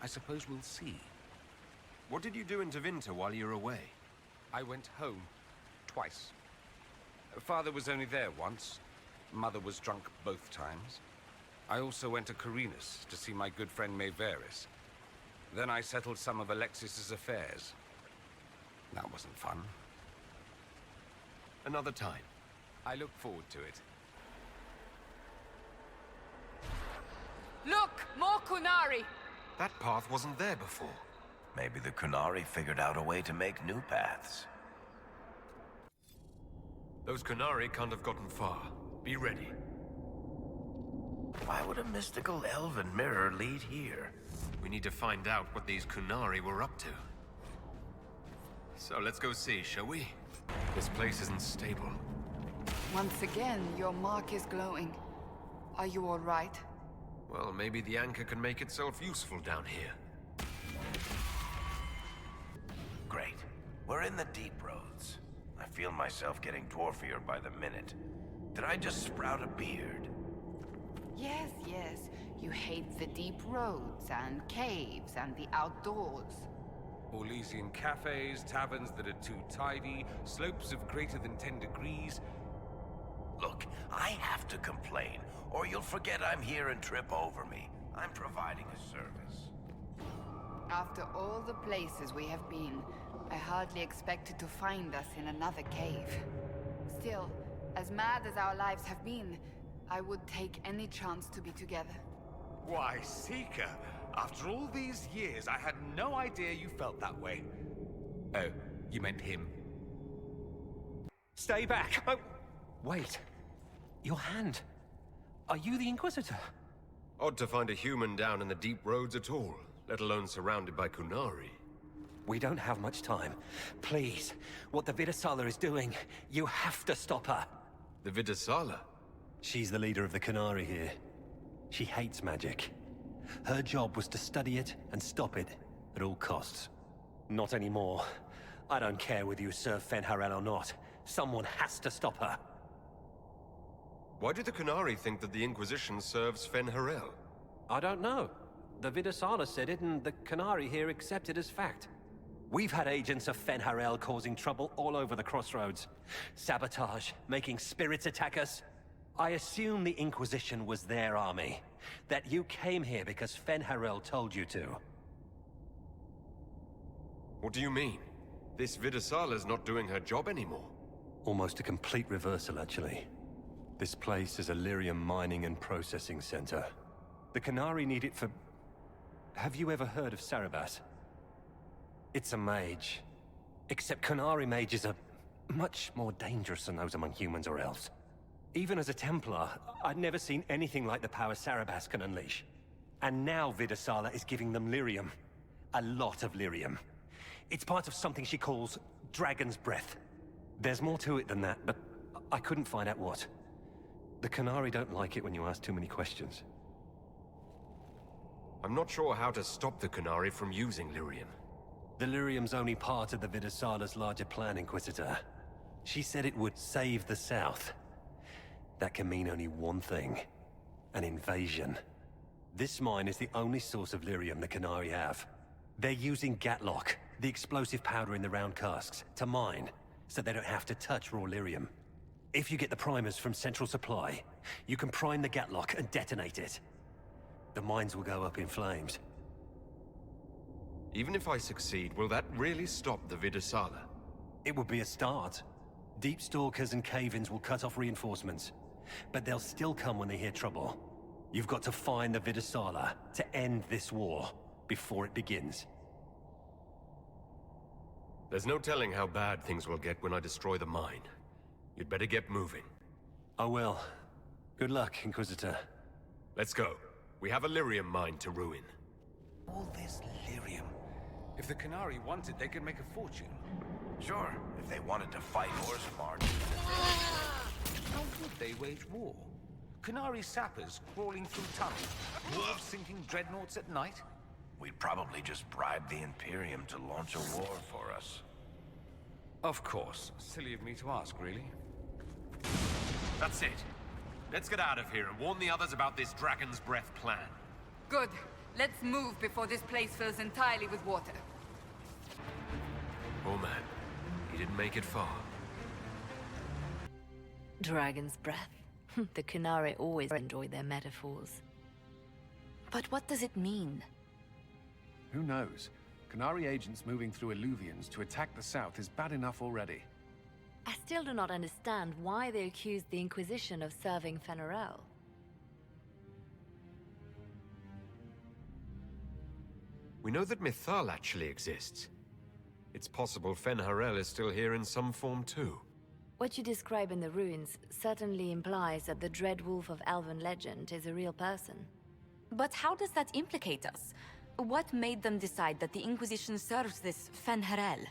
Speaker 16: I suppose we'll see.
Speaker 4: What did you do in Tevinter while you were away?
Speaker 16: I went home. Twice. Father was only there once. Mother was drunk both times. I also went to Carinus to see my good friend Maeveris. Then I settled some of Alexis's affairs. That wasn't fun.
Speaker 4: Another time.
Speaker 16: I look forward to it.
Speaker 13: Look! More Kunari!
Speaker 4: That path wasn't there before.
Speaker 6: Maybe the Kunari figured out a way to make new paths.
Speaker 4: Those Kunari can't have gotten far. Be ready.
Speaker 6: Why would a mystical elven mirror lead here?
Speaker 4: We need to find out what these Kunari were up to. So let's go see, shall we? This place isn't stable.
Speaker 13: Once again, your mark is glowing. Are you all right?
Speaker 4: Well, maybe the anchor can make itself useful down here.
Speaker 6: Great. We're in the deep roads. I feel myself getting dwarfier by the minute. Did I just sprout a beard?
Speaker 13: Yes, yes. You hate the deep roads and caves and the outdoors.
Speaker 16: Orlesian cafes, taverns that are too tidy, slopes of greater than 10 degrees.
Speaker 6: Look, I have to complain, or you'll forget I'm here and trip over me. I'm providing a service.
Speaker 13: After all the places we have been, I hardly expected to find us in another cave. Still, as mad as our lives have been, I would take any chance to be together.
Speaker 16: Why, Seeker, after all these years, I had no idea you felt that way. Oh, you meant him.
Speaker 20: Stay back! Oh, wait. Your hand. Are you the Inquisitor?
Speaker 4: Odd to find a human down in the deep roads at all, let alone surrounded by Kunari.
Speaker 20: We don't have much time. Please, what the Vidasala is doing, you have to stop her.
Speaker 4: The Vidasala?
Speaker 20: She's the leader of the Kunari here. She hates magic. Her job was to study it and stop it at all costs. Not anymore. I don't care whether you serve Fenharel or not. Someone has to stop her.
Speaker 4: Why do the Qunari think that the Inquisition serves Fenharel?
Speaker 20: I don't know. The Vidasala said it, and the Qunari here accept it as fact. We've had agents of Fenharel causing trouble all over the crossroads. Sabotage, making spirits attack us. I assume the Inquisition was their army. That you came here because Fenharel told you to.
Speaker 4: What do you mean? This Vidasala's not doing her job anymore.
Speaker 20: Almost a complete reversal, actually. This place is a lyrium mining and processing center. The Qunari need it for... Have you ever heard of Sarabas? It's a mage. Except Qunari mages are much more dangerous than those among humans or elves. Even as a Templar, I'd never seen anything like the power Sarabas can unleash. And now Vidasala is giving them lyrium. A lot of lyrium. It's part of something she calls Dragon's Breath. There's more to it than that, but I couldn't find out what. The Qunari don't like it when you ask too many questions.
Speaker 4: I'm not sure how to stop the Qunari from using lyrium.
Speaker 20: The lyrium's only part of the Vidasala's larger plan, Inquisitor. She said it would save the South. That can mean only one thing. An invasion. This mine is the only source of lyrium the Qunari have. They're using Gatlock, the explosive powder in the round casks, to mine, so they don't have to touch raw lyrium. If you get the primers from Central Supply, you can prime the Gatlock and detonate it. The mines will go up in flames.
Speaker 4: Even if I succeed, will that really stop the Vidasala?
Speaker 20: It would be a start. Deep Stalkers and Cave-ins will cut off reinforcements. But they'll still come when they hear trouble. You've got to find the Vidasala to end this war before it begins.
Speaker 4: There's no telling how bad things will get when I destroy the mine. You'd better get moving.
Speaker 20: I will. Good luck, Inquisitor.
Speaker 4: Let's go. We have a lyrium mine to ruin.
Speaker 16: All this lyrium. If the Qunari wanted, they could make a fortune.
Speaker 6: Sure, if they wanted to fight or smart.
Speaker 16: How would they wage war? Qunari sappers crawling through tunnels, dwarves sinking dreadnoughts at night?
Speaker 6: We'd probably just bribe the Imperium to launch a war for us.
Speaker 16: Of course. Silly of me to ask, really.
Speaker 4: That's it. Let's get out of here and warn the others about this Dragon's Breath plan.
Speaker 2: Good. Let's move before this place fills entirely with water.
Speaker 4: Oh man, he didn't make it far.
Speaker 17: Dragon's breath. The Qunari always enjoy their metaphors.
Speaker 2: But what does it mean?
Speaker 14: Who knows? Qunari agents moving through Illuvians to attack the south is bad enough already.
Speaker 17: I still do not understand why they accused the Inquisition of serving Fenarel.
Speaker 4: We know that Mythal actually exists. It's possible Fenharel is still here in some form too.
Speaker 17: What you describe in the ruins certainly implies that the Dread Wolf of Elven legend is a real person.
Speaker 2: But how does that implicate us? What made them decide that the Inquisition serves this Fenharel?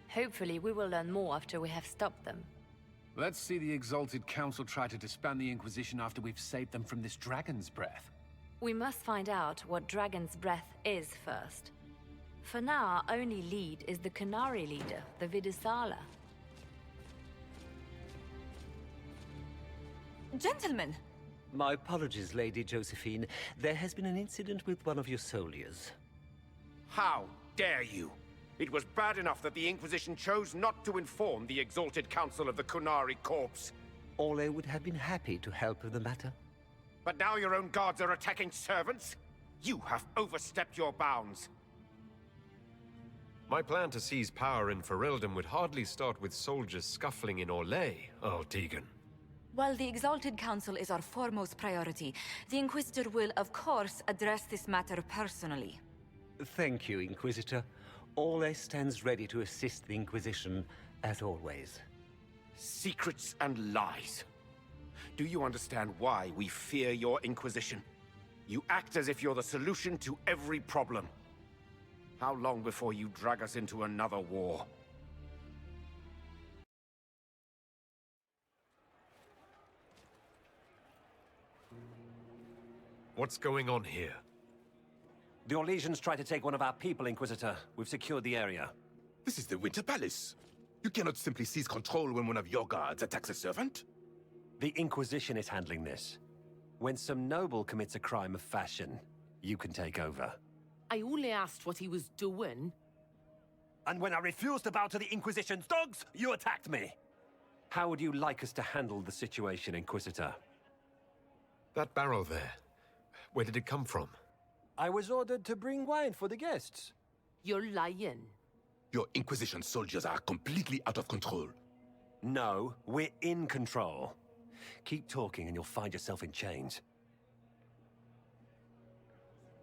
Speaker 17: Hopefully we will learn more after we have stopped them.
Speaker 14: Let's see the Exalted Council try to disband the Inquisition after we've saved them from this Dragon's Breath.
Speaker 17: We must find out what Dragon's Breath is first. For now, our only lead is the Qunari leader, the Vidasala.
Speaker 2: Gentlemen!
Speaker 20: My apologies, Lady Josephine. There has been an incident with one of your soldiers.
Speaker 5: How dare you? It was bad enough that the Inquisition chose not to inform the Exalted Council of the Qunari Corps.
Speaker 20: Orlais would have been happy to help with the matter.
Speaker 5: But now your own guards are attacking servants? You have overstepped your bounds.
Speaker 4: My plan to seize power in Ferelden would hardly start with soldiers scuffling in Orlais, Earl Tegan.
Speaker 2: While the Exalted Council is our foremost priority, the Inquisitor will, of course, address this matter personally.
Speaker 20: Thank you, Inquisitor. Orlais stands ready to assist the Inquisition, as always.
Speaker 5: Secrets and lies. Do you understand why we fear your Inquisition? You act as if you're the solution to every problem. How long before you drag us into another war?
Speaker 4: What's going on here?
Speaker 20: The Orlesians tried to take one of our people, Inquisitor. We've secured the area.
Speaker 21: This is the Winter Palace. You cannot simply seize control when one of your guards attacks a servant.
Speaker 20: The Inquisition is handling this. When some noble commits a crime of fashion, you can take over.
Speaker 9: I only asked what he was doing.
Speaker 20: And when I refused to bow to the Inquisition's dogs, you attacked me! How would you like us to handle the situation, Inquisitor?
Speaker 4: That barrel there, where did it come from?
Speaker 20: I was ordered to bring wine for the guests.
Speaker 9: You're lying.
Speaker 21: Your Inquisition soldiers are completely out of control.
Speaker 20: No, we're in control. Keep talking and you'll find yourself in chains.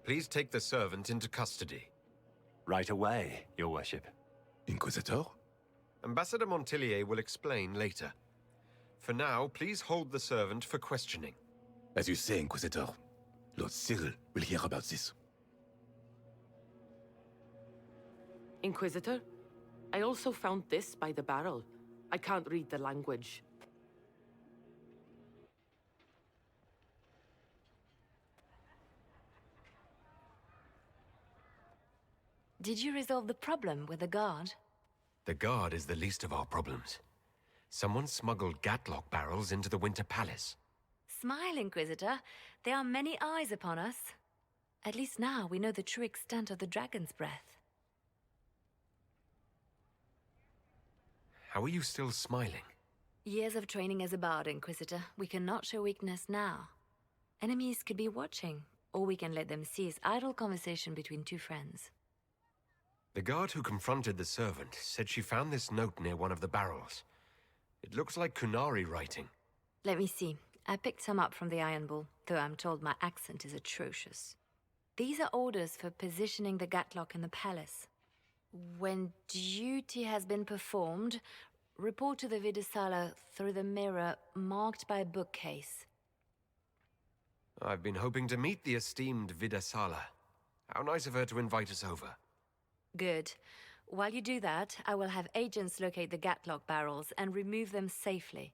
Speaker 4: Please take the servant into custody.
Speaker 20: Right away, Your Worship.
Speaker 21: Inquisitor?
Speaker 4: Ambassador Montillier will explain later. For now, please hold the servant for questioning.
Speaker 21: As you say, Inquisitor. Lord Cyril will hear about this.
Speaker 9: Inquisitor, I also found this by the barrel. I can't read the language.
Speaker 17: Did you resolve the problem with the guard?
Speaker 4: The guard is the least of our problems. Someone smuggled Gatlock barrels into the Winter Palace.
Speaker 17: Smile, Inquisitor. There are many eyes upon us. At least now we know the true extent of the dragon's breath.
Speaker 4: How are you still smiling?
Speaker 17: Years of training as a bard, Inquisitor. We cannot show weakness now. Enemies could be watching, or we can let them seize idle conversation between two friends.
Speaker 4: The guard who confronted the servant said she found this note near one of the barrels. It looks like Kunari writing.
Speaker 17: Let me see. I picked some up from the Iron Bull, though I'm told my accent is atrocious. These are orders for positioning the Gatlock in the palace. When duty has been performed, report to the Vidasala through the mirror marked by a bookcase.
Speaker 4: I've been hoping to meet the esteemed Vidasala. How nice of her to invite us over.
Speaker 17: Good. While you do that, I will have agents locate the Gatlock barrels and remove them safely.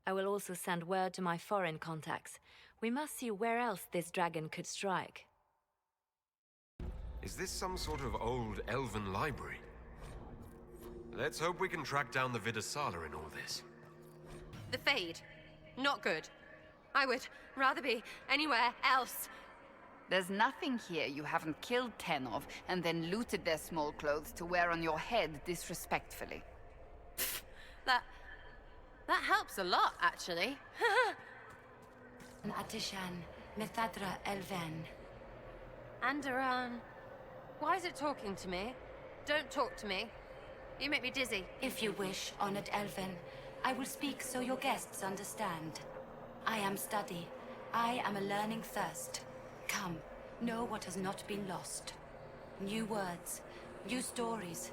Speaker 17: I will also send word to my foreign contacts. We must see where else this dragon could strike.
Speaker 4: Is this some sort of old elven library? Let's hope we can track down the Vidasala in all this.
Speaker 11: The Fade. Not good. I would rather be anywhere else.
Speaker 13: There's nothing here you haven't killed 10 of and then looted their small clothes to wear on your head disrespectfully.
Speaker 11: That helps a lot, actually.
Speaker 17: Atishan, Methadra Elven.
Speaker 11: Andoran. Why is it talking to me? Don't talk to me. You make me dizzy.
Speaker 17: If you wish, honored Elven, I will speak so your guests understand. I am study. I am a learning thirst. Come, know what has not been lost. New words, new stories.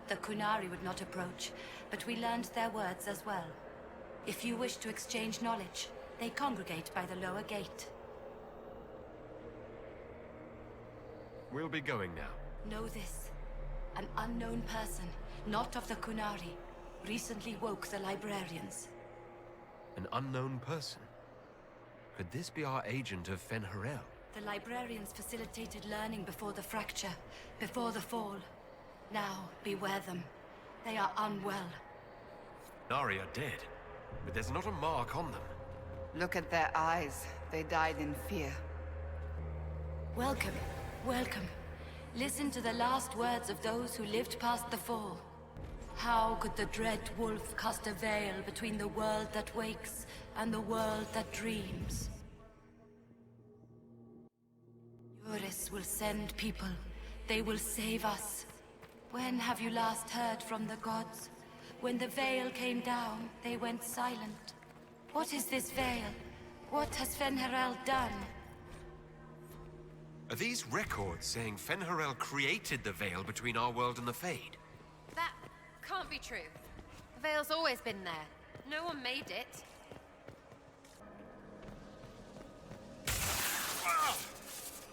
Speaker 17: The Kunari would not approach, but we learned their words as well. If you wish to exchange knowledge, they congregate by the lower gate.
Speaker 4: We'll be going now.
Speaker 17: Know this. An unknown person, not of the Kunari, recently woke the librarians.
Speaker 4: An unknown person? Could this be our agent of Fen'Harel?
Speaker 17: The librarians facilitated learning before the fracture, before the fall. Now, beware them. They are unwell.
Speaker 4: Nari are dead, but there's not a mark on them.
Speaker 13: Look at their eyes. They died in fear.
Speaker 17: Welcome, welcome. Listen to the last words of those who lived past the fall. How could the dread wolf cast a veil between the world that wakes and the world that dreams? Eurus will send people. They will save us. When have you last heard from the gods? When the veil came down, they went silent. What is this veil? What has Fen'Harel done?
Speaker 4: Are these records saying Fen'Harel created the veil between our world and the Fade?
Speaker 11: That can't be true. The veil's always been there. No one made it.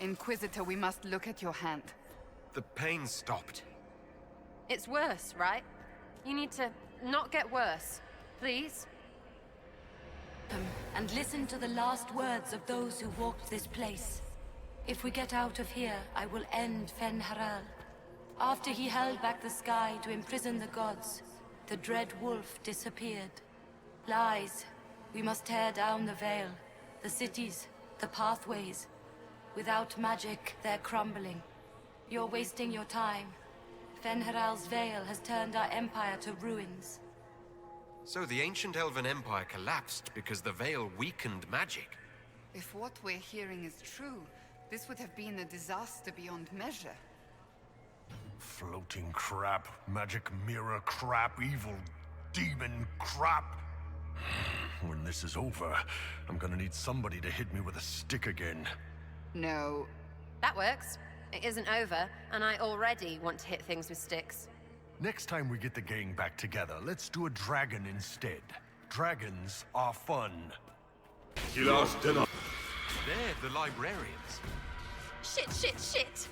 Speaker 13: Inquisitor, we must look at your hand.
Speaker 4: The pain stopped.
Speaker 11: It's worse, right? You need to not get worse. Please?
Speaker 17: And listen to the last words of those who walked this place. If we get out of here, I will end Fen'Harel. After he held back the sky to imprison the gods, the dread wolf disappeared. Lies. We must tear down the veil, the cities, the pathways. Without magic, they're crumbling. You're wasting your time. Fen'Haral's veil has turned our empire to ruins.
Speaker 4: So the ancient Elven Empire collapsed because the veil weakened magic.
Speaker 13: If what we're hearing is true, this would have been a disaster beyond measure.
Speaker 19: Floating crap, magic mirror crap, evil demon crap. When this is over, I'm gonna need somebody to hit me with a stick again.
Speaker 13: No.
Speaker 11: That works. It isn't over, and I already want to hit things with sticks.
Speaker 19: Next time we get the gang back together, let's do a dragon instead. Dragons are fun.
Speaker 4: They're the librarians.
Speaker 11: Shit, shit, shit!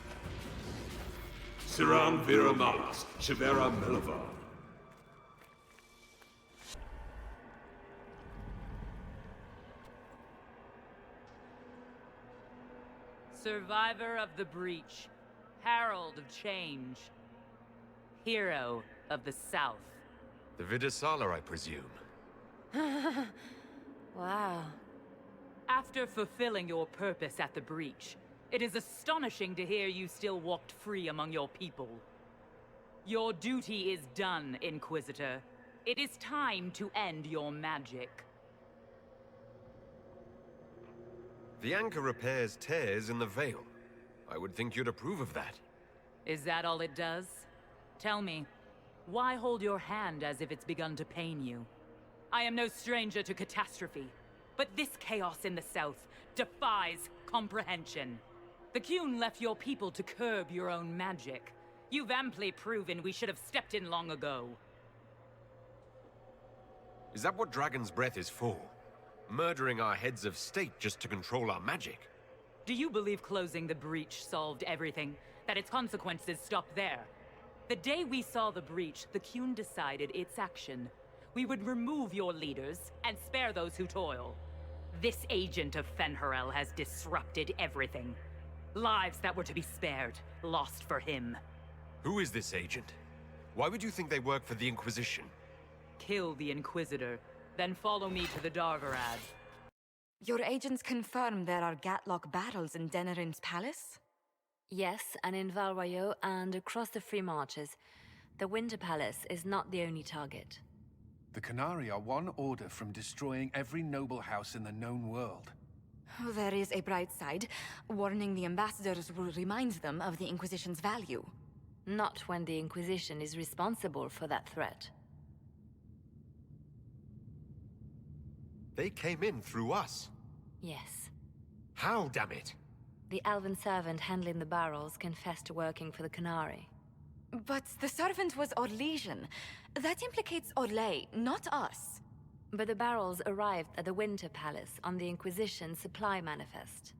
Speaker 3: Siram Viramalas, Chivera Melavar.
Speaker 22: Survivor of the Breach, Herald of Change, Hero of the South.
Speaker 4: The Vidasala, I presume.
Speaker 11: Wow.
Speaker 22: After fulfilling your purpose at the Breach, it is astonishing to hear you still walked free among your people. Your duty is done, Inquisitor. It is time to end your magic.
Speaker 4: The anchor repairs tears in the veil. I would think you'd approve of that.
Speaker 22: Is that all it does? Tell me, why hold your hand as if it's begun to pain you? I am no stranger to catastrophe, but this chaos in the south defies comprehension. The Qun left your people to curb your own magic. You've amply proven we should have stepped in long ago.
Speaker 4: Is that what Dragon's Breath is for? Murdering our heads of state just to control our magic?
Speaker 22: Do you believe closing the breach solved everything? That its consequences stopped there? The day we saw the breach, the Qun decided its action. We would remove your leaders and spare those who toil. This agent of Fen'Haral has disrupted everything. Lives that were to be spared, lost for him.
Speaker 4: Who is this agent? Why would you think they work for the Inquisition?
Speaker 22: Kill the Inquisitor, then follow me to the Dargarad.
Speaker 2: Your agents confirm there are Gatlock battles in Denerim's palace?
Speaker 17: Yes, and in Val Royeaux and across the Free Marches. The Winter Palace is not the only target.
Speaker 14: The Canary are one order from destroying every noble house in the known world.
Speaker 2: Oh, there is a bright side. Warning the ambassadors will remind them of the Inquisition's value.
Speaker 17: Not when the Inquisition is responsible for that threat.
Speaker 4: They came in through us.
Speaker 17: Yes.
Speaker 4: How, damn it?
Speaker 17: The elven servant handling the barrels confessed to working for the Canary.
Speaker 2: But the servant was Orlesian. That implicates Orlais, not us.
Speaker 17: But the barrels arrived at the Winter Palace on the Inquisition supply manifest.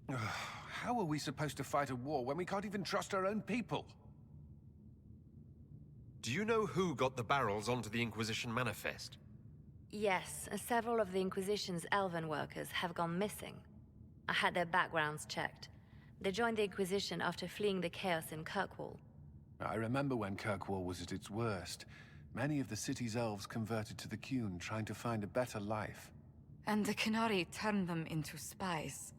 Speaker 14: How are we supposed to fight a war when we can't even trust our own people?
Speaker 4: Do you know who got the barrels onto the Inquisition manifest?
Speaker 17: Yes, several of the Inquisition's elven workers have gone missing. I had their backgrounds checked. They joined the Inquisition after fleeing the chaos in Kirkwall.
Speaker 14: I remember when Kirkwall was at its worst. Many of the city's elves converted to the Qun, trying to find a better life.
Speaker 2: And the Canary turned them into spies.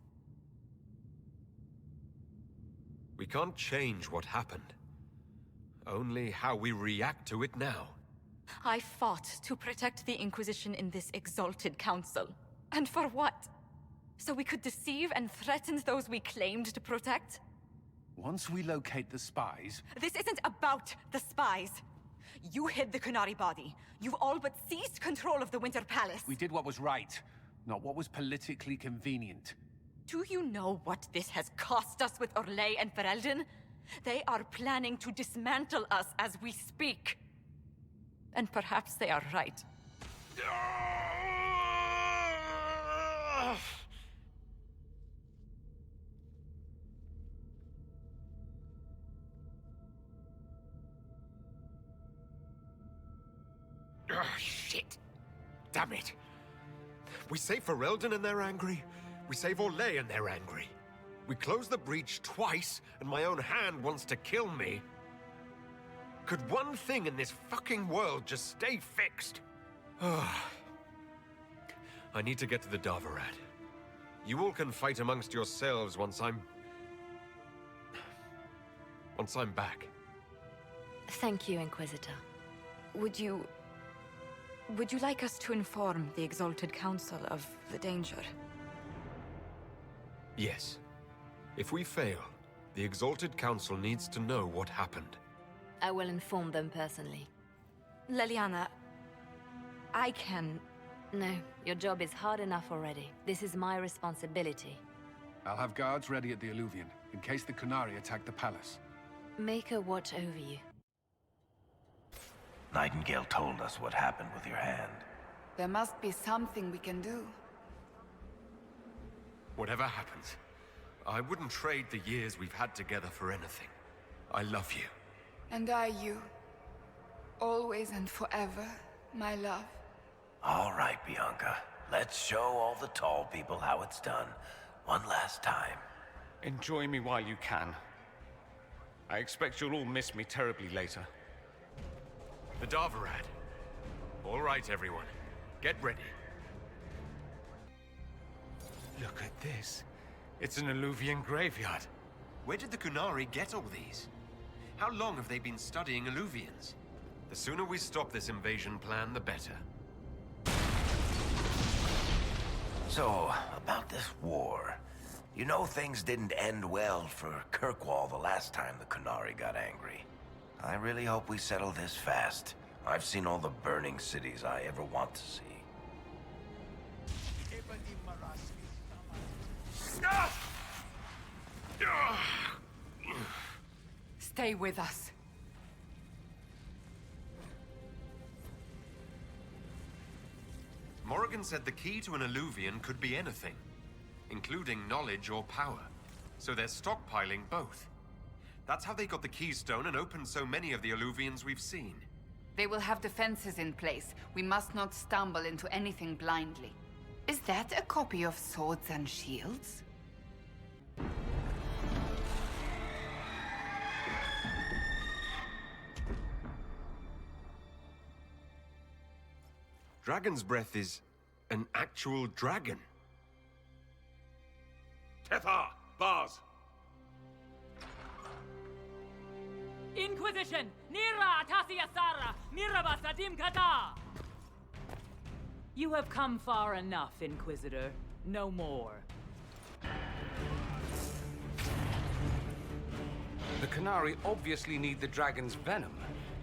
Speaker 4: We can't change what happened. Only how we react to it now.
Speaker 2: I fought to protect the Inquisition in this exalted council. And for what? So we could deceive and threaten those we claimed to protect?
Speaker 14: Once we locate the spies...
Speaker 2: This isn't about the spies. You hid the Canary body. You all but seized control of the Winter Palace.
Speaker 14: We did what was right, not what was politically convenient.
Speaker 2: Do you know what this has cost us with Orlais and Ferelden? They are planning to dismantle us as we speak. And perhaps they are right.
Speaker 4: Shit! Damn it! We save Ferelden and they're angry. We save Orlais and they're angry. We close the breach twice, and my own hand wants to kill me. Could one thing in this fucking world just stay fixed? I need to get to the Davarad. You all can fight amongst yourselves once I'm back.
Speaker 17: Thank you, Inquisitor.
Speaker 2: Would you like us to inform the Exalted Council of the danger?
Speaker 4: Yes. If we fail, the Exalted Council needs to know what happened.
Speaker 17: I will inform them personally.
Speaker 2: Leliana, I can...
Speaker 17: No, your job is hard enough already. This is my responsibility.
Speaker 14: I'll have guards ready at the Alluvion, in case the Qunari attack the palace.
Speaker 17: Make her watch over you.
Speaker 6: Nightingale told us what happened with your hand.
Speaker 13: There must be something we can do.
Speaker 4: Whatever happens, I wouldn't trade the years we've had together for anything. I love you.
Speaker 13: And I you. Always and forever, my love.
Speaker 6: All right, Bianca. Let's show all the tall people how it's done. One last time.
Speaker 16: Enjoy me while you can. I expect you'll all miss me terribly later.
Speaker 4: The Davarad. All right, everyone. Get ready.
Speaker 16: Look at this. It's an Alluvian graveyard.
Speaker 4: Where did the Qunari get all these? How long have they been studying Alluvians? The sooner we stop this invasion plan, the better.
Speaker 6: So, about this war. You know things didn't end well for Kirkwall the last time the Qunari got angry. I really hope we settle this fast. I've seen all the burning cities I ever want to see.
Speaker 10: Stay with us.
Speaker 4: Morrigan said the key to an Alluvian could be anything, including knowledge or power. So they're stockpiling both. That's how they got the keystone and opened so many of the Alluvians we've seen.
Speaker 13: They will have defenses in place. We must not stumble into anything blindly. Is that a copy of Swords and Shields?
Speaker 4: Dragon's Breath is an actual dragon.
Speaker 3: Tethar! Bars!
Speaker 22: Inquisition! Nira Atasia Sara! Miraba Sadim Kata! You have come far enough, Inquisitor. No more.
Speaker 16: The Qunari obviously need the dragon's venom.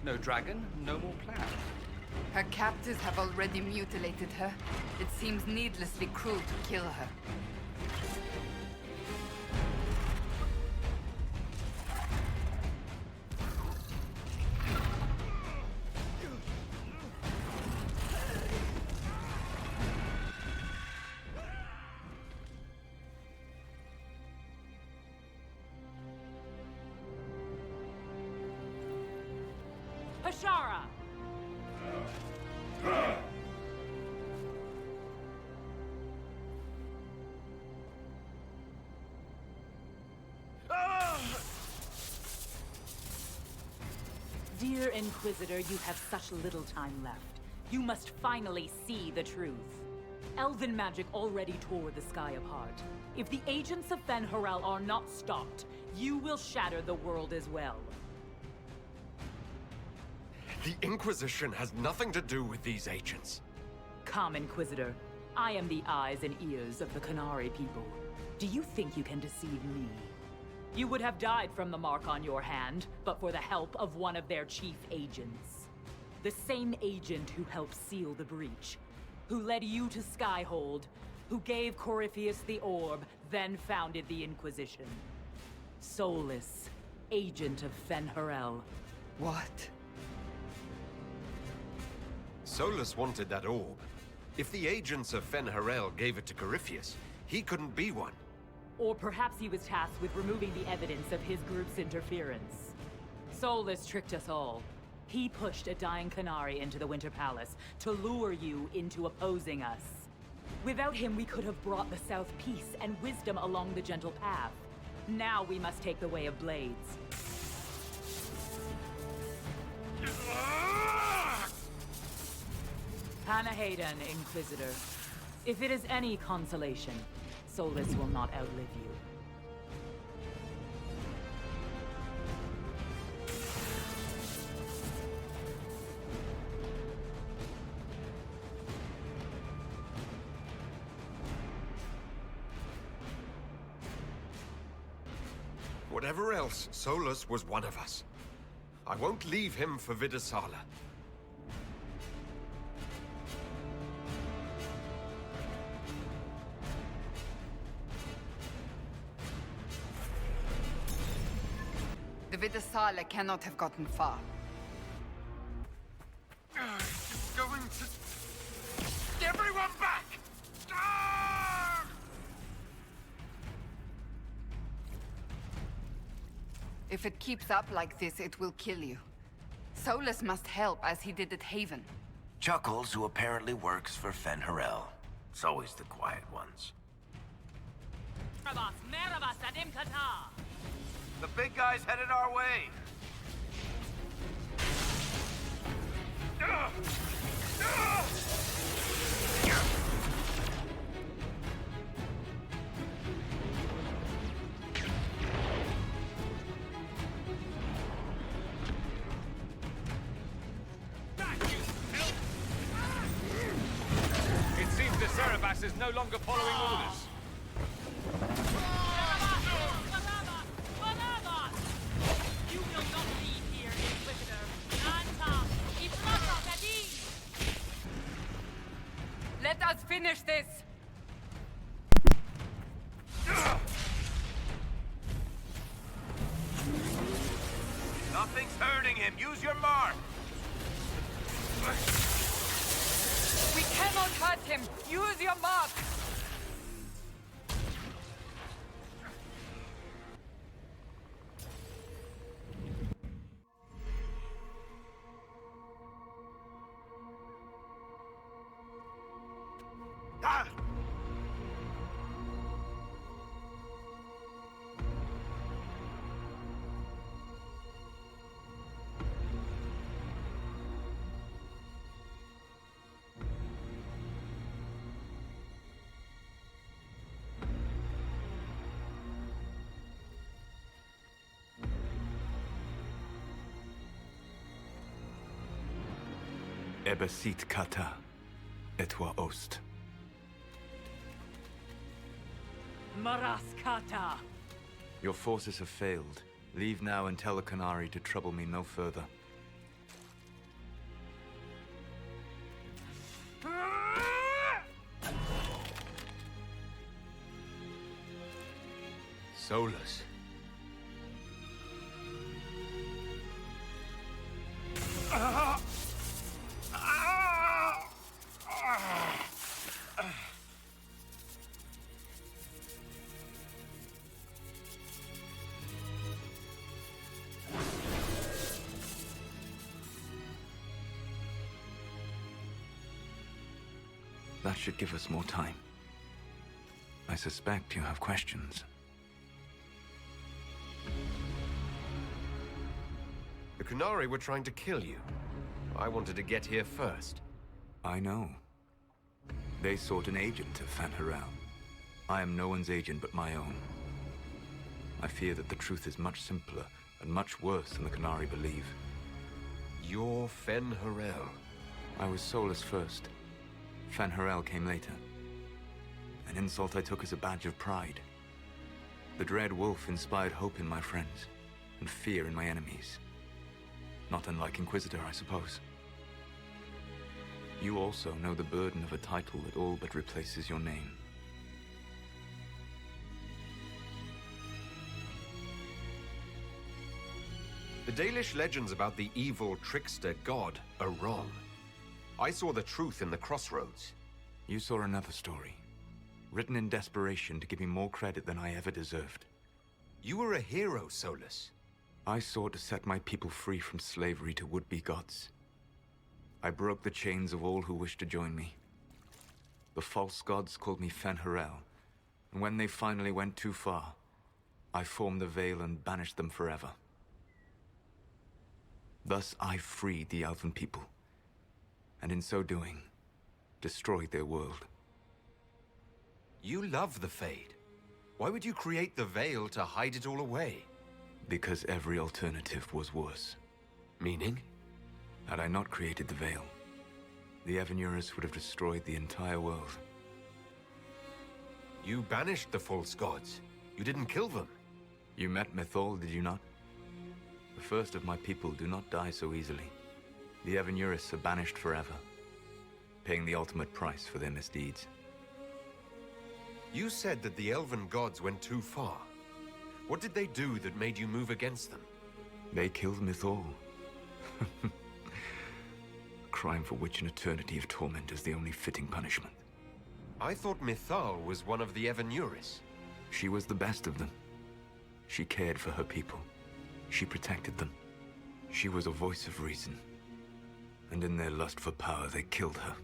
Speaker 16: No dragon, no more plan.
Speaker 13: Her captors have already mutilated her. It seems needlessly cruel to kill her.
Speaker 22: Hashara! Dear Inquisitor, you have such little time left. You must finally see the truth. Elven magic already tore the sky apart. If the agents of Fen-Harel are not stopped, you will shatter the world as well.
Speaker 4: The Inquisition has nothing to do with these agents.
Speaker 22: Come, Inquisitor. I am the eyes and ears of the Qunari people. Do you think you can deceive me? You would have died from the mark on your hand, but for the help of one of their chief agents. The same agent who helped seal the breach, who led you to Skyhold, who gave Corypheus the orb, then founded the Inquisition. Solus, agent of Fen-Harel.
Speaker 13: What?
Speaker 4: Solus wanted that orb. If the agents of Fen-Harel gave it to Corypheus, he couldn't be one.
Speaker 22: Or perhaps he was tasked with removing the evidence of his group's interference. Solus tricked us all. He pushed a dying Qunari into the Winter Palace to lure you into opposing us. Without him, we could have brought the South peace and wisdom along the gentle path. Now we must take the way of blades. Hannah Hayden, Inquisitor. If it is any consolation, Solus will not outlive you.
Speaker 4: Whatever else, Solus was one of us. I won't leave him for Vidasala.
Speaker 13: The Vidasala cannot have gotten far.
Speaker 4: It's going to... Everyone back!
Speaker 13: If it keeps up like this, it will kill you. Solus must help, as he did at Haven.
Speaker 6: Chuckles, who apparently works for Fen'Harel. It's always the quiet ones.
Speaker 8: The big guy's headed our way.
Speaker 16: It seems the Cerebas is no longer following orders.
Speaker 22: You will not lead here, Inquisitor. Let us finish this!
Speaker 8: Nothing's hurting him. Use your mark.
Speaker 22: We cannot hurt him! Use your mark!
Speaker 12: Ebesit kata, etwa ost.
Speaker 22: Maraskata!
Speaker 12: Your forces have failed. Leave now and tell the Canary to trouble me no further.
Speaker 21: Solus.
Speaker 12: That should give us more time. I suspect you have questions.
Speaker 4: The Canary were trying to kill you. I wanted to get here first.
Speaker 12: I know. They sought an agent of Fen'Harel. I am no one's agent but my own. I fear that the truth is much simpler and much worse than the Canary believe.
Speaker 4: You're Fen'Harel.
Speaker 12: I was Solus first. Fen'Harel came later. An insult I took as a badge of pride. The Dread Wolf inspired hope in my friends, and fear in my enemies. Not unlike Inquisitor, I suppose. You also know the burden of a title that all but replaces your name.
Speaker 4: The Dalish legends about the evil trickster god are wrong. I saw the truth in the crossroads.
Speaker 12: You saw another story, written in desperation to give me more credit than I ever deserved.
Speaker 4: You were a hero, Solus.
Speaker 12: I sought to set my people free from slavery to would-be gods. I broke the chains of all who wished to join me. The false gods called me Fen'Harel, and when they finally went too far, I formed the Veil and banished them forever. Thus I freed the Elven people, and in so doing, destroyed their world.
Speaker 4: You love the Fade. Why would you create the Veil to hide it all away?
Speaker 12: Because every alternative was worse.
Speaker 4: Meaning?
Speaker 12: Had I not created the Veil, the Evanurus would have destroyed the entire world.
Speaker 4: You banished the false gods. You didn't kill them.
Speaker 12: You met Mythal, did you not? The first of my people do not die so easily. The Evanurus are banished forever, paying the ultimate price for their misdeeds.
Speaker 4: You said that the elven gods went too far. What did they do that made you move against them?
Speaker 12: They killed Mythal. A crime for which an eternity of torment is the only fitting punishment.
Speaker 4: I thought Mythal was one of the Evanurus.
Speaker 12: She was the best of them. She cared for her people. She protected them. She was a voice of reason. And in their lust for power, they killed her.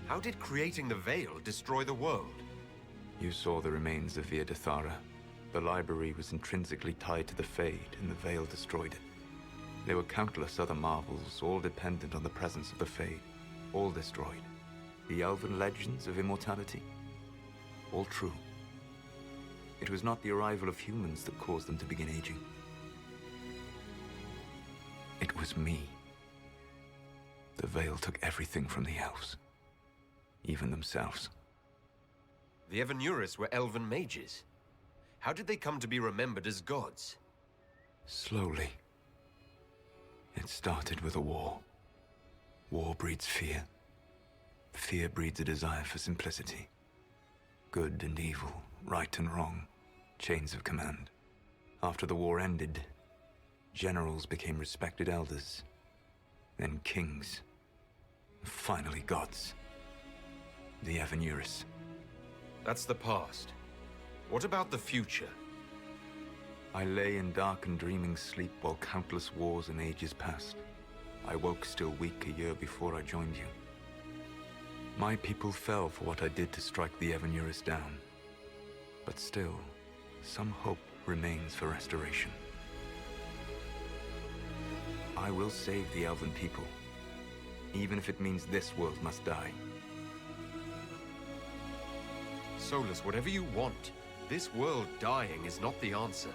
Speaker 4: How did creating the Veil destroy the world?
Speaker 12: You saw the remains of Via Dethara. The library was intrinsically tied to the Fade, and the Veil destroyed it. There were countless other marvels, all dependent on the presence of the Fade, all destroyed. The elven legends of immortality, all true. It was not the arrival of humans that caused them to begin aging. It was me. The Veil took everything from the elves, even themselves.
Speaker 4: The Evanurus were elven mages. How did they come to be remembered as gods?
Speaker 12: Slowly. It started with a war. War breeds fear. Fear breeds a desire for simplicity. Good and evil, right and wrong, chains of command. After the war ended, generals became respected elders, then kings, and finally gods. The Evanurus.
Speaker 4: That's the past. What about the future?
Speaker 12: I lay in dark and dreaming sleep while countless wars and ages passed. I woke still weak a year before I joined you. My people fell for what I did to strike the Evanurus down. But still, some hope remains for restoration. I will save the elven people, even if it means this world must die.
Speaker 4: Solus, whatever you want, this world dying is not the answer.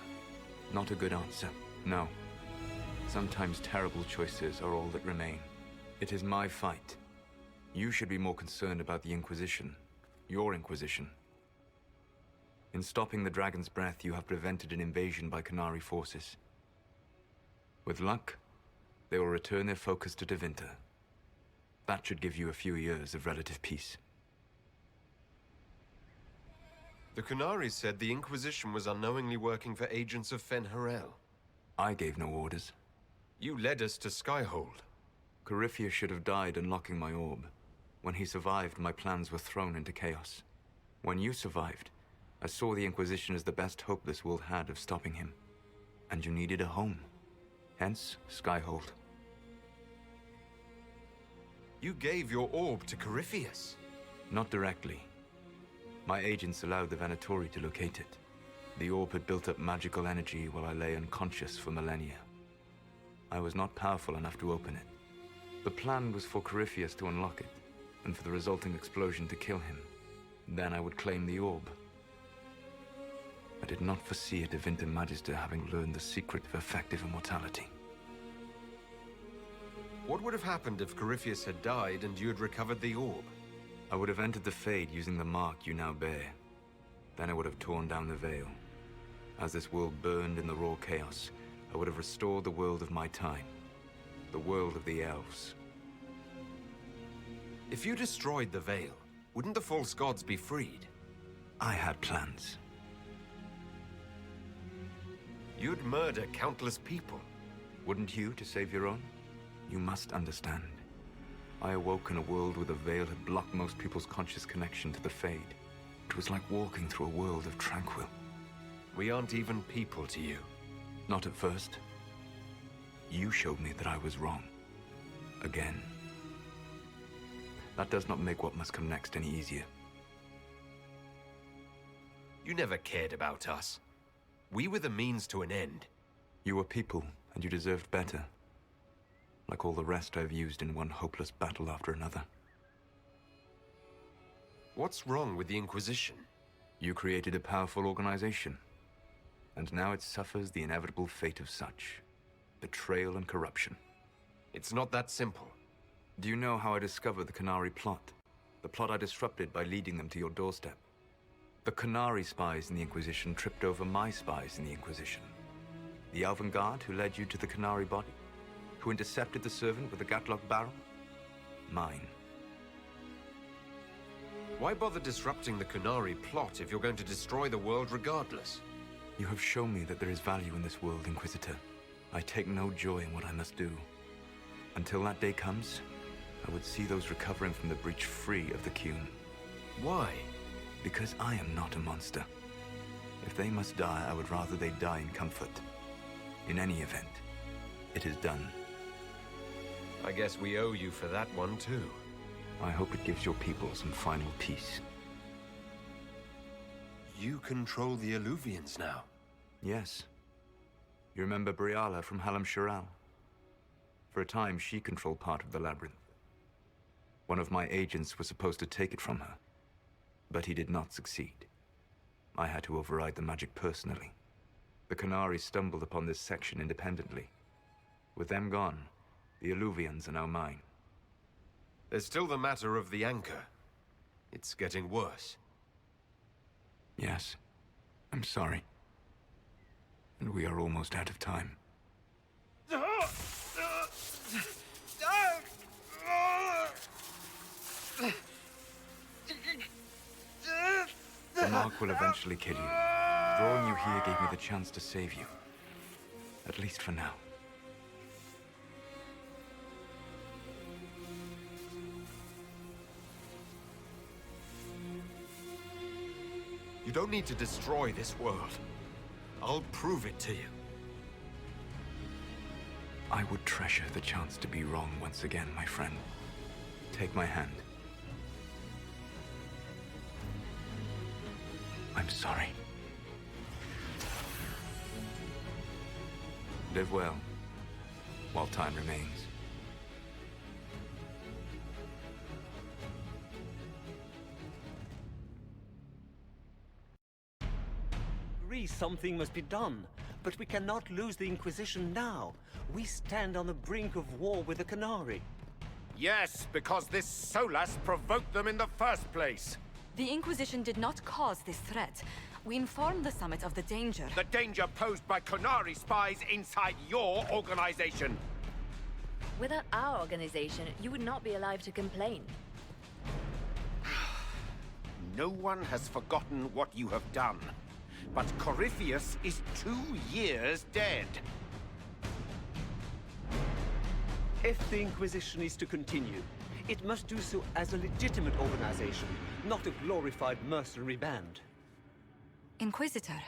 Speaker 12: Not a good answer, no. Sometimes terrible choices are all that remain. It is my fight. You should be more concerned about the Inquisition, your Inquisition. In stopping the Dragon's Breath, you have prevented an invasion by Qunari forces. With luck, they will return their focus to Tevinter. That should give you a few years of relative peace.
Speaker 4: The Qunari said the Inquisition was unknowingly working for agents of Fen'Harel.
Speaker 12: I gave no orders.
Speaker 4: You led us to Skyhold.
Speaker 12: Corypheus should have died unlocking my orb. When he survived, my plans were thrown into chaos. When you survived, I saw the Inquisition as the best hope this world had of stopping him. And you needed a home. Hence, Skyhold.
Speaker 4: You gave your orb to Corypheus.
Speaker 12: Not directly. My agents allowed the Venatori to locate it. The orb had built up magical energy while I lay unconscious for millennia. I was not powerful enough to open it. The plan was for Corypheus to unlock it, and for the resulting explosion to kill him. Then I would claim the orb. I did not foresee a Tevinter Magister having learned the secret of effective immortality.
Speaker 4: What would have happened if Corypheus had died and you had recovered the orb?
Speaker 12: I would have entered the Fade using the mark you now bear. Then I would have torn down the veil. As this world burned in the raw chaos, I would have restored the world of my time. The world of the elves.
Speaker 4: If you destroyed the veil, wouldn't the false gods be freed?
Speaker 12: I had plans.
Speaker 4: You'd murder countless people.
Speaker 12: Wouldn't you, to save your own? You must understand. I awoke in a world where the veil had blocked most people's conscious connection to the Fade. It was like walking through a world of tranquil.
Speaker 4: We aren't even people to you.
Speaker 12: Not at first. You showed me that I was wrong. Again. That does not make what must come next any easier.
Speaker 4: You never cared about us. We were the means to an end.
Speaker 12: You were people, and you deserved better. like all the rest I've used in one hopeless battle after another.
Speaker 4: What's wrong with the Inquisition?
Speaker 12: You created a powerful organization, and now it suffers the inevitable fate of such. Betrayal and corruption.
Speaker 4: It's not that simple.
Speaker 12: Do you know how I discovered the Canary plot? The plot I disrupted by leading them to your doorstep. The Canary spies in the Inquisition tripped over my spies in the Inquisition. The avant-garde who led you to the Canary body? Who intercepted the servant with the Gatlock barrel? Mine.
Speaker 4: Why bother disrupting the Canary plot if you're going to destroy the world regardless?
Speaker 12: You have shown me that there is value in this world, Inquisitor. I take no joy in what I must do. Until that day comes, I would see those recovering from the breach free of the Qun.
Speaker 4: Why?
Speaker 12: Because I am not a monster. If they must die, I would rather they die in comfort. In any event, it is done.
Speaker 4: I guess we owe you for that one too.
Speaker 12: I hope it gives your people some final peace.
Speaker 4: You control the Illuvians now?
Speaker 12: Yes. You remember Briala from Halam Shiral? For a time, she controlled part of the labyrinth. One of my agents was supposed to take it from her, but he did not succeed. I had to override the magic personally. The Canary stumbled upon this section independently. With them gone, the Illuvians are now mine.
Speaker 4: There's still the matter of the anchor. It's getting worse.
Speaker 12: Yes, I'm sorry. And we are almost out of time. The mark will eventually kill you. Drawing you here gave me the chance to save you. At least for now.
Speaker 4: You don't need to destroy this world. I'll prove it to you.
Speaker 12: I would treasure the chance to be wrong once again, my friend. Take my hand. I'm sorry. Live well, while time remains.
Speaker 7: Something must be done, but we cannot lose the Inquisition now. We stand on the brink of war with the Canary.
Speaker 5: Yes, because this Solas provoked them in the first place.
Speaker 2: The Inquisition did not cause this threat. We informed the Summit of the danger.
Speaker 5: The danger posed by Canary spies inside your organization.
Speaker 17: Without our organization, you would not be alive to complain.
Speaker 5: No one has forgotten what you have done. But Corypheus is 2 years dead.
Speaker 7: If the Inquisition is to continue, it must do so as a legitimate organization, not a glorified mercenary band.
Speaker 2: Inquisitor.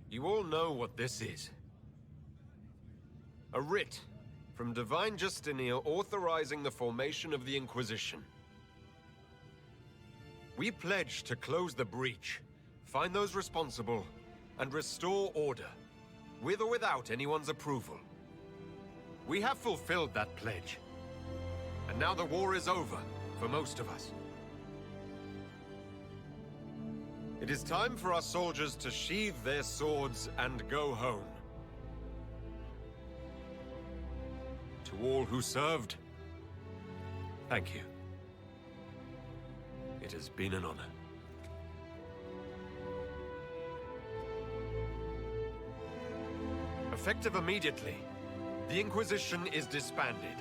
Speaker 4: You all know what this is. A writ from Divine Justinia authorizing the formation of the Inquisition. We pledge to close the breach, find those responsible, and restore order, with or without anyone's approval. We have fulfilled that pledge. And now the war is over, for most of us. It is time for our soldiers to sheathe their swords and go home. To all who served, thank you. It has been an honor. Effective immediately, the Inquisition is disbanded.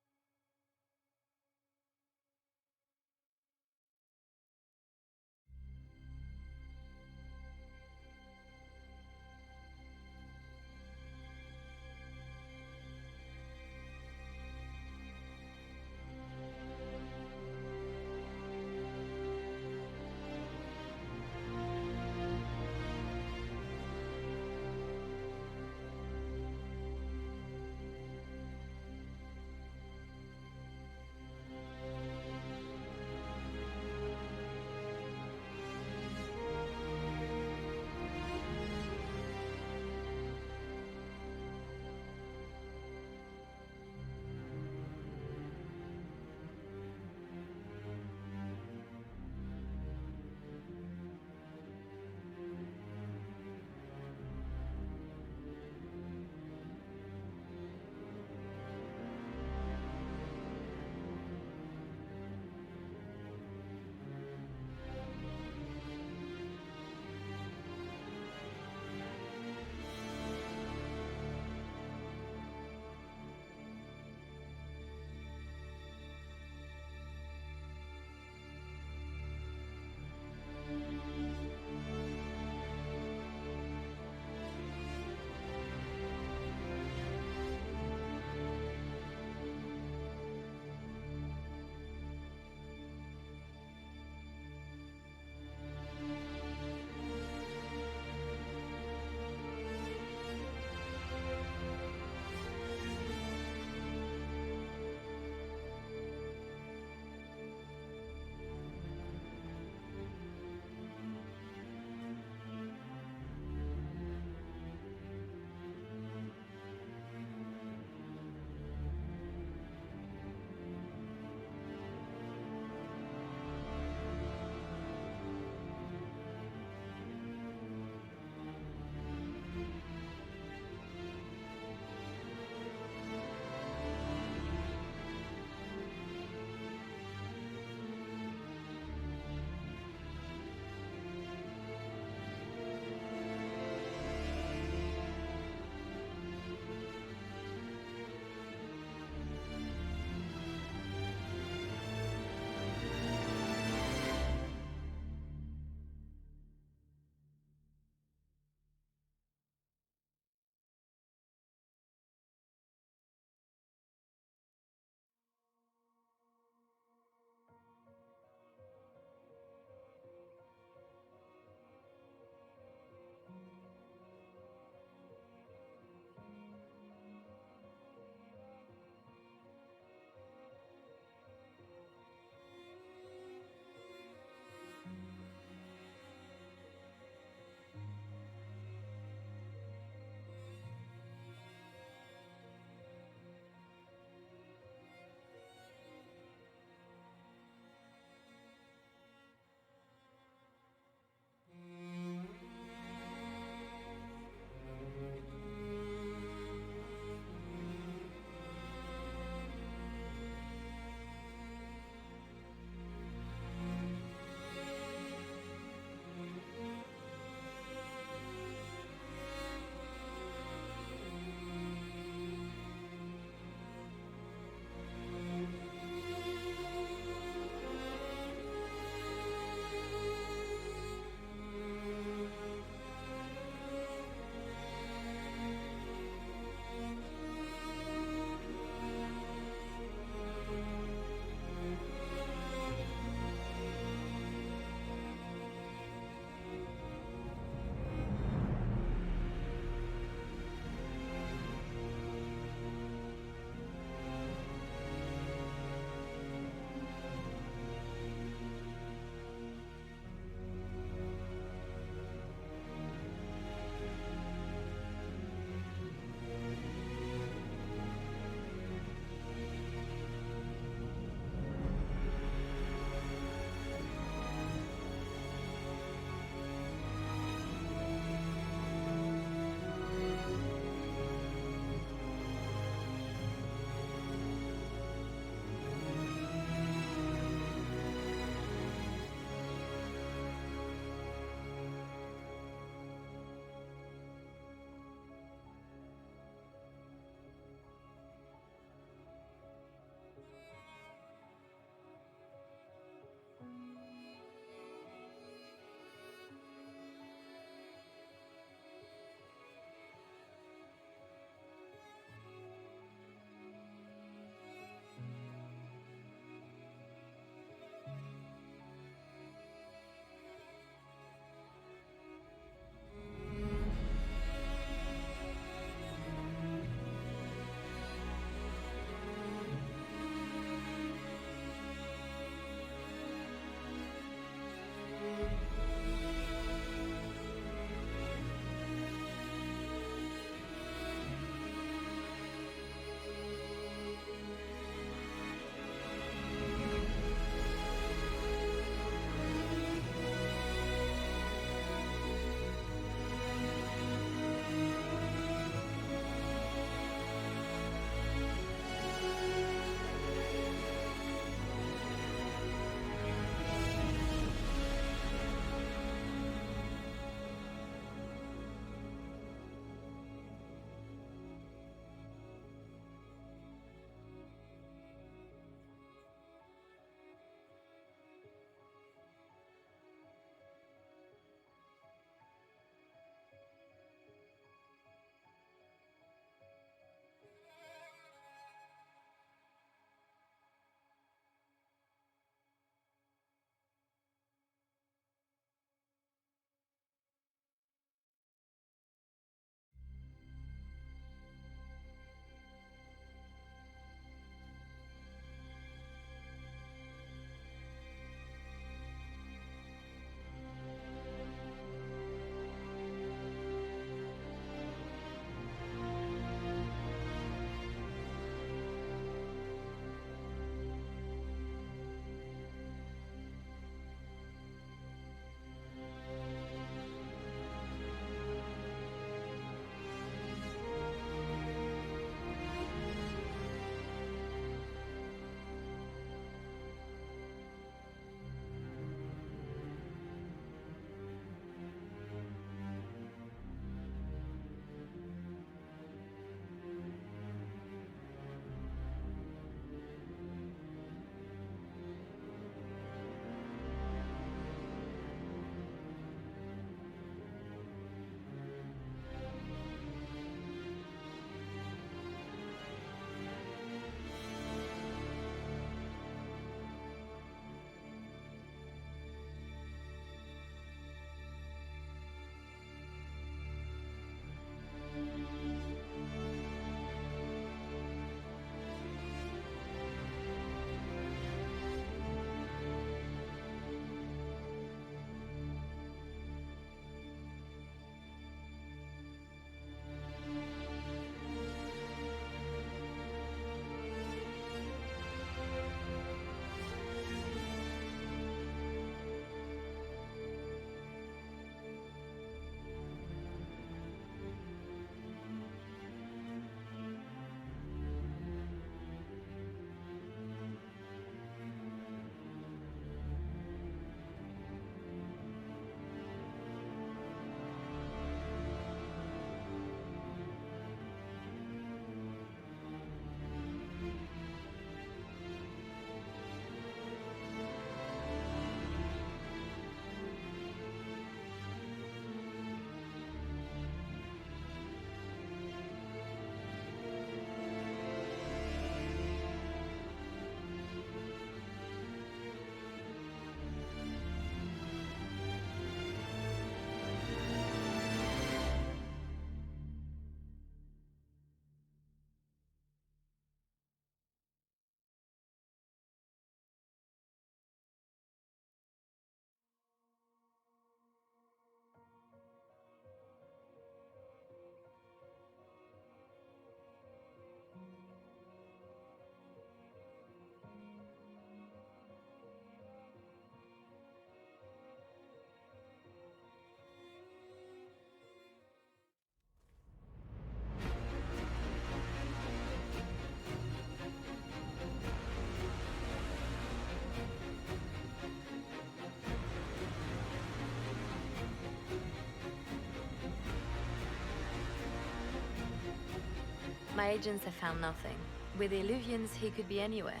Speaker 17: My agents have found nothing. With the Illuvians, he could be anywhere.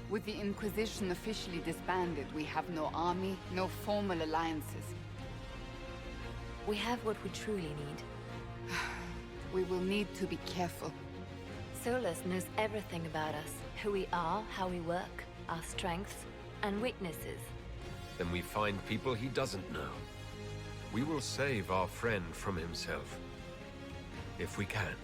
Speaker 13: With the Inquisition officially disbanded, we have no army, no formal alliances.
Speaker 17: We have what we truly need.
Speaker 13: We will need to be careful.
Speaker 17: Solus knows everything about us. Who we are, how we work, our strengths and weaknesses.
Speaker 4: Then we find people he doesn't know. We will save our friend from himself. If we can.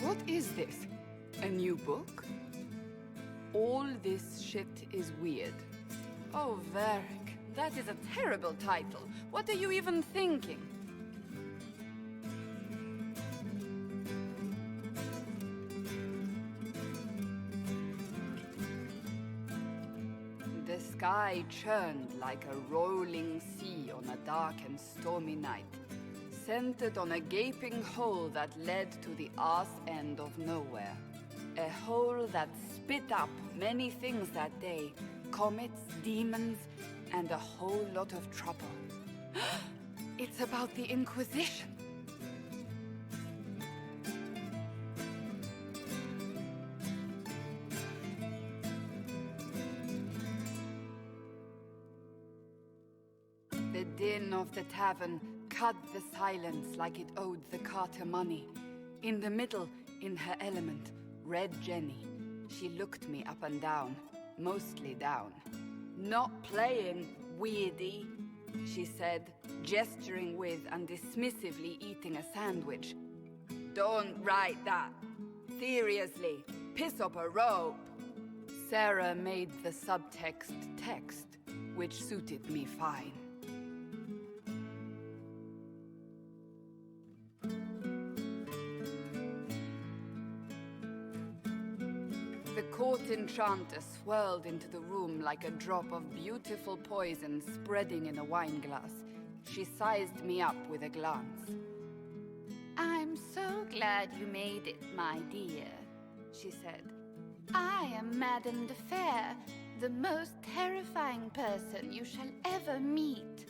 Speaker 13: What is this? A new book? All this shit is weird. Oh, Varric, that is a terrible title. What are you even thinking? The sky churned like a rolling sea on a dark and stormy night, centered on a gaping hole that led to the arse end of nowhere. A hole that spit up many things that day. Comets, demons, and a whole lot of trouble. It's about the Inquisition. The din of the tavern cut the silence like it owed the carter money. In the middle, in her element, Red Jenny. She looked me up and down, mostly down. Not playing, weirdy, she said, gesturing with and dismissively eating a sandwich. Don't write that. Seriously, piss up a rope. Sarah made the subtext text, which suited me fine. The court enchanter swirled into the room like a drop of beautiful poison spreading in a wineglass. She sized me up with a glance. I'm so glad you made it, my dear, she said. I am Madame de Fair, the most terrifying person you shall ever meet.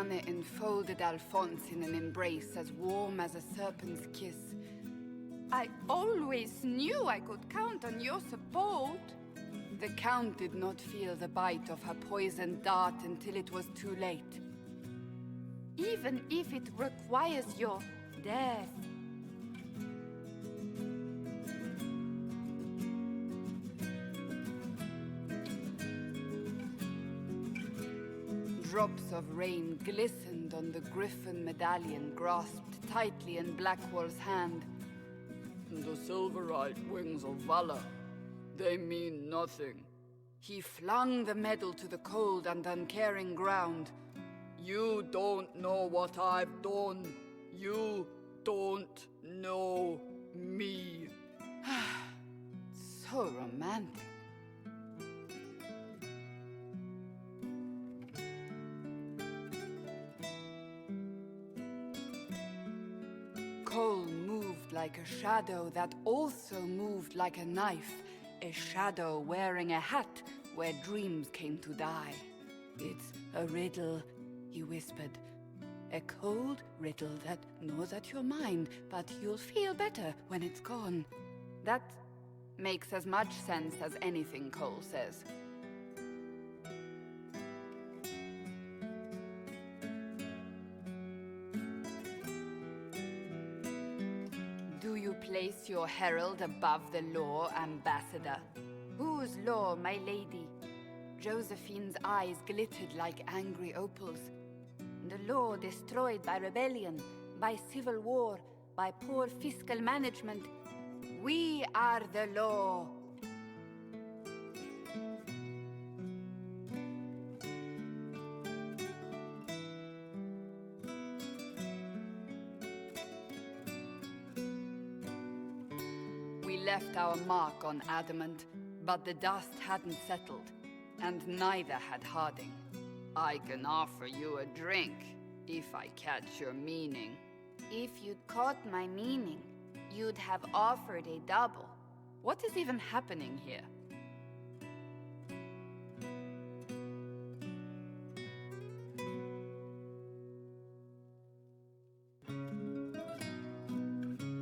Speaker 13: Anne enfolded Alphonse in an embrace as warm as a serpent's kiss. I always knew I could count on your support. The Count did not feel the bite of her poisoned dart until it was too late. Even if it requires your death. Drops of rain glistened on the griffin medallion grasped tightly in Blackwall's hand. The silver-eyed wings of valor, they mean nothing. He flung the medal to the cold and uncaring ground. You don't know what I've done. You don't know me. So romantic. Cole moved like a shadow that also moved like a knife. A shadow wearing a hat where dreams came to die. It's a riddle, he whispered. A cold riddle that gnaws at your mind, but you'll feel better when it's gone. That makes as much sense as anything Cole says. Do you place your herald above the law, Ambassador? Whose law, my lady? Josephine's eyes glittered like angry opals. The law destroyed by rebellion, by civil war, by poor fiscal management. We are the law. We left our mark on Adamant, but the dust hadn't settled, and neither had Harding. I can offer you a drink, if I catch your meaning. If you'd caught my meaning, you'd have offered a double. What is even happening here?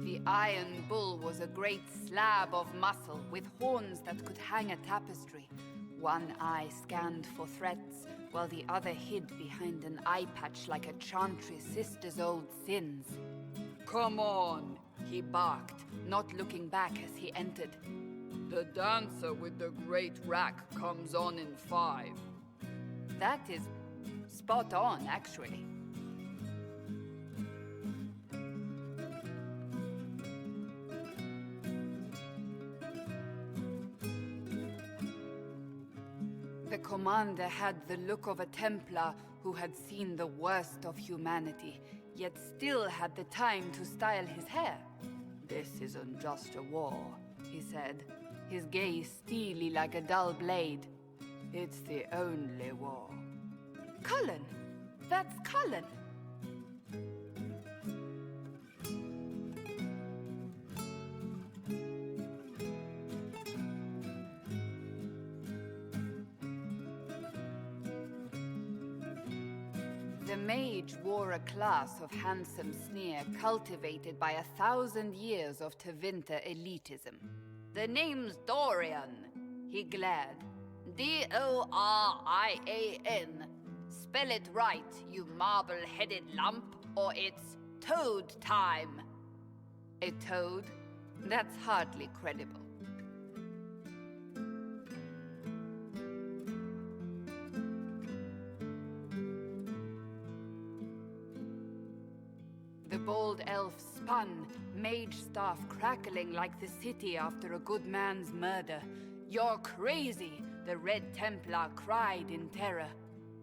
Speaker 13: The Iron Bull was a great slab of muscle with horns that could hang a tapestry. One eye scanned for threats, while the other hid behind an eye patch like a chantry's sister's old sins. Come on, he barked, not looking back as he entered. The dancer with the great rack comes on in 5. That is spot on, actually. The commander had the look of a Templar who had seen the worst of humanity, yet still had the time to style his hair. This isn't just a war, he said, his gaze steely like a dull blade. It's the only war. Cullen! That's Cullen! The mage wore a class of handsome sneer cultivated by 1,000 years of Tevinter elitism. The name's Dorian, he glared. D-O-R-I-A-N. Spell it right, you marble-headed lump, or it's toad time. A toad? That's hardly credible. The bold elf spun, mage staff crackling like the city after a good man's murder. You're crazy, the Red Templar cried in terror.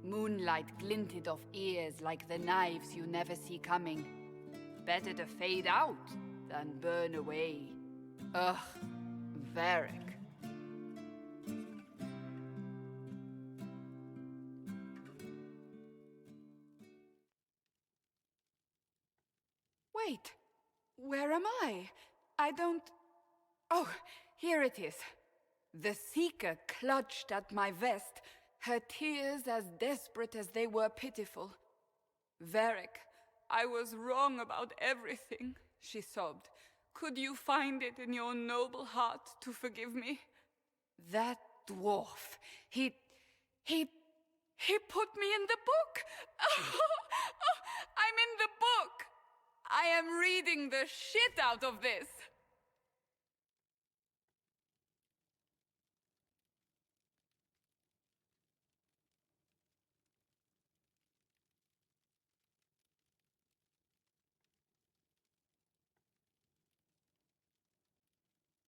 Speaker 13: Moonlight glinted off ears like the knives you never see coming. Better to fade out than burn away. Ugh, Varric. Wait, where am I? I don't... Oh, here it is. The Seeker clutched at my vest, her tears as desperate as they were pitiful. Varric, I was wrong about everything, she sobbed. Could you find it in your noble heart to forgive me? That dwarf, he put me in the book! I'm in the book! I am reading the shit out of this!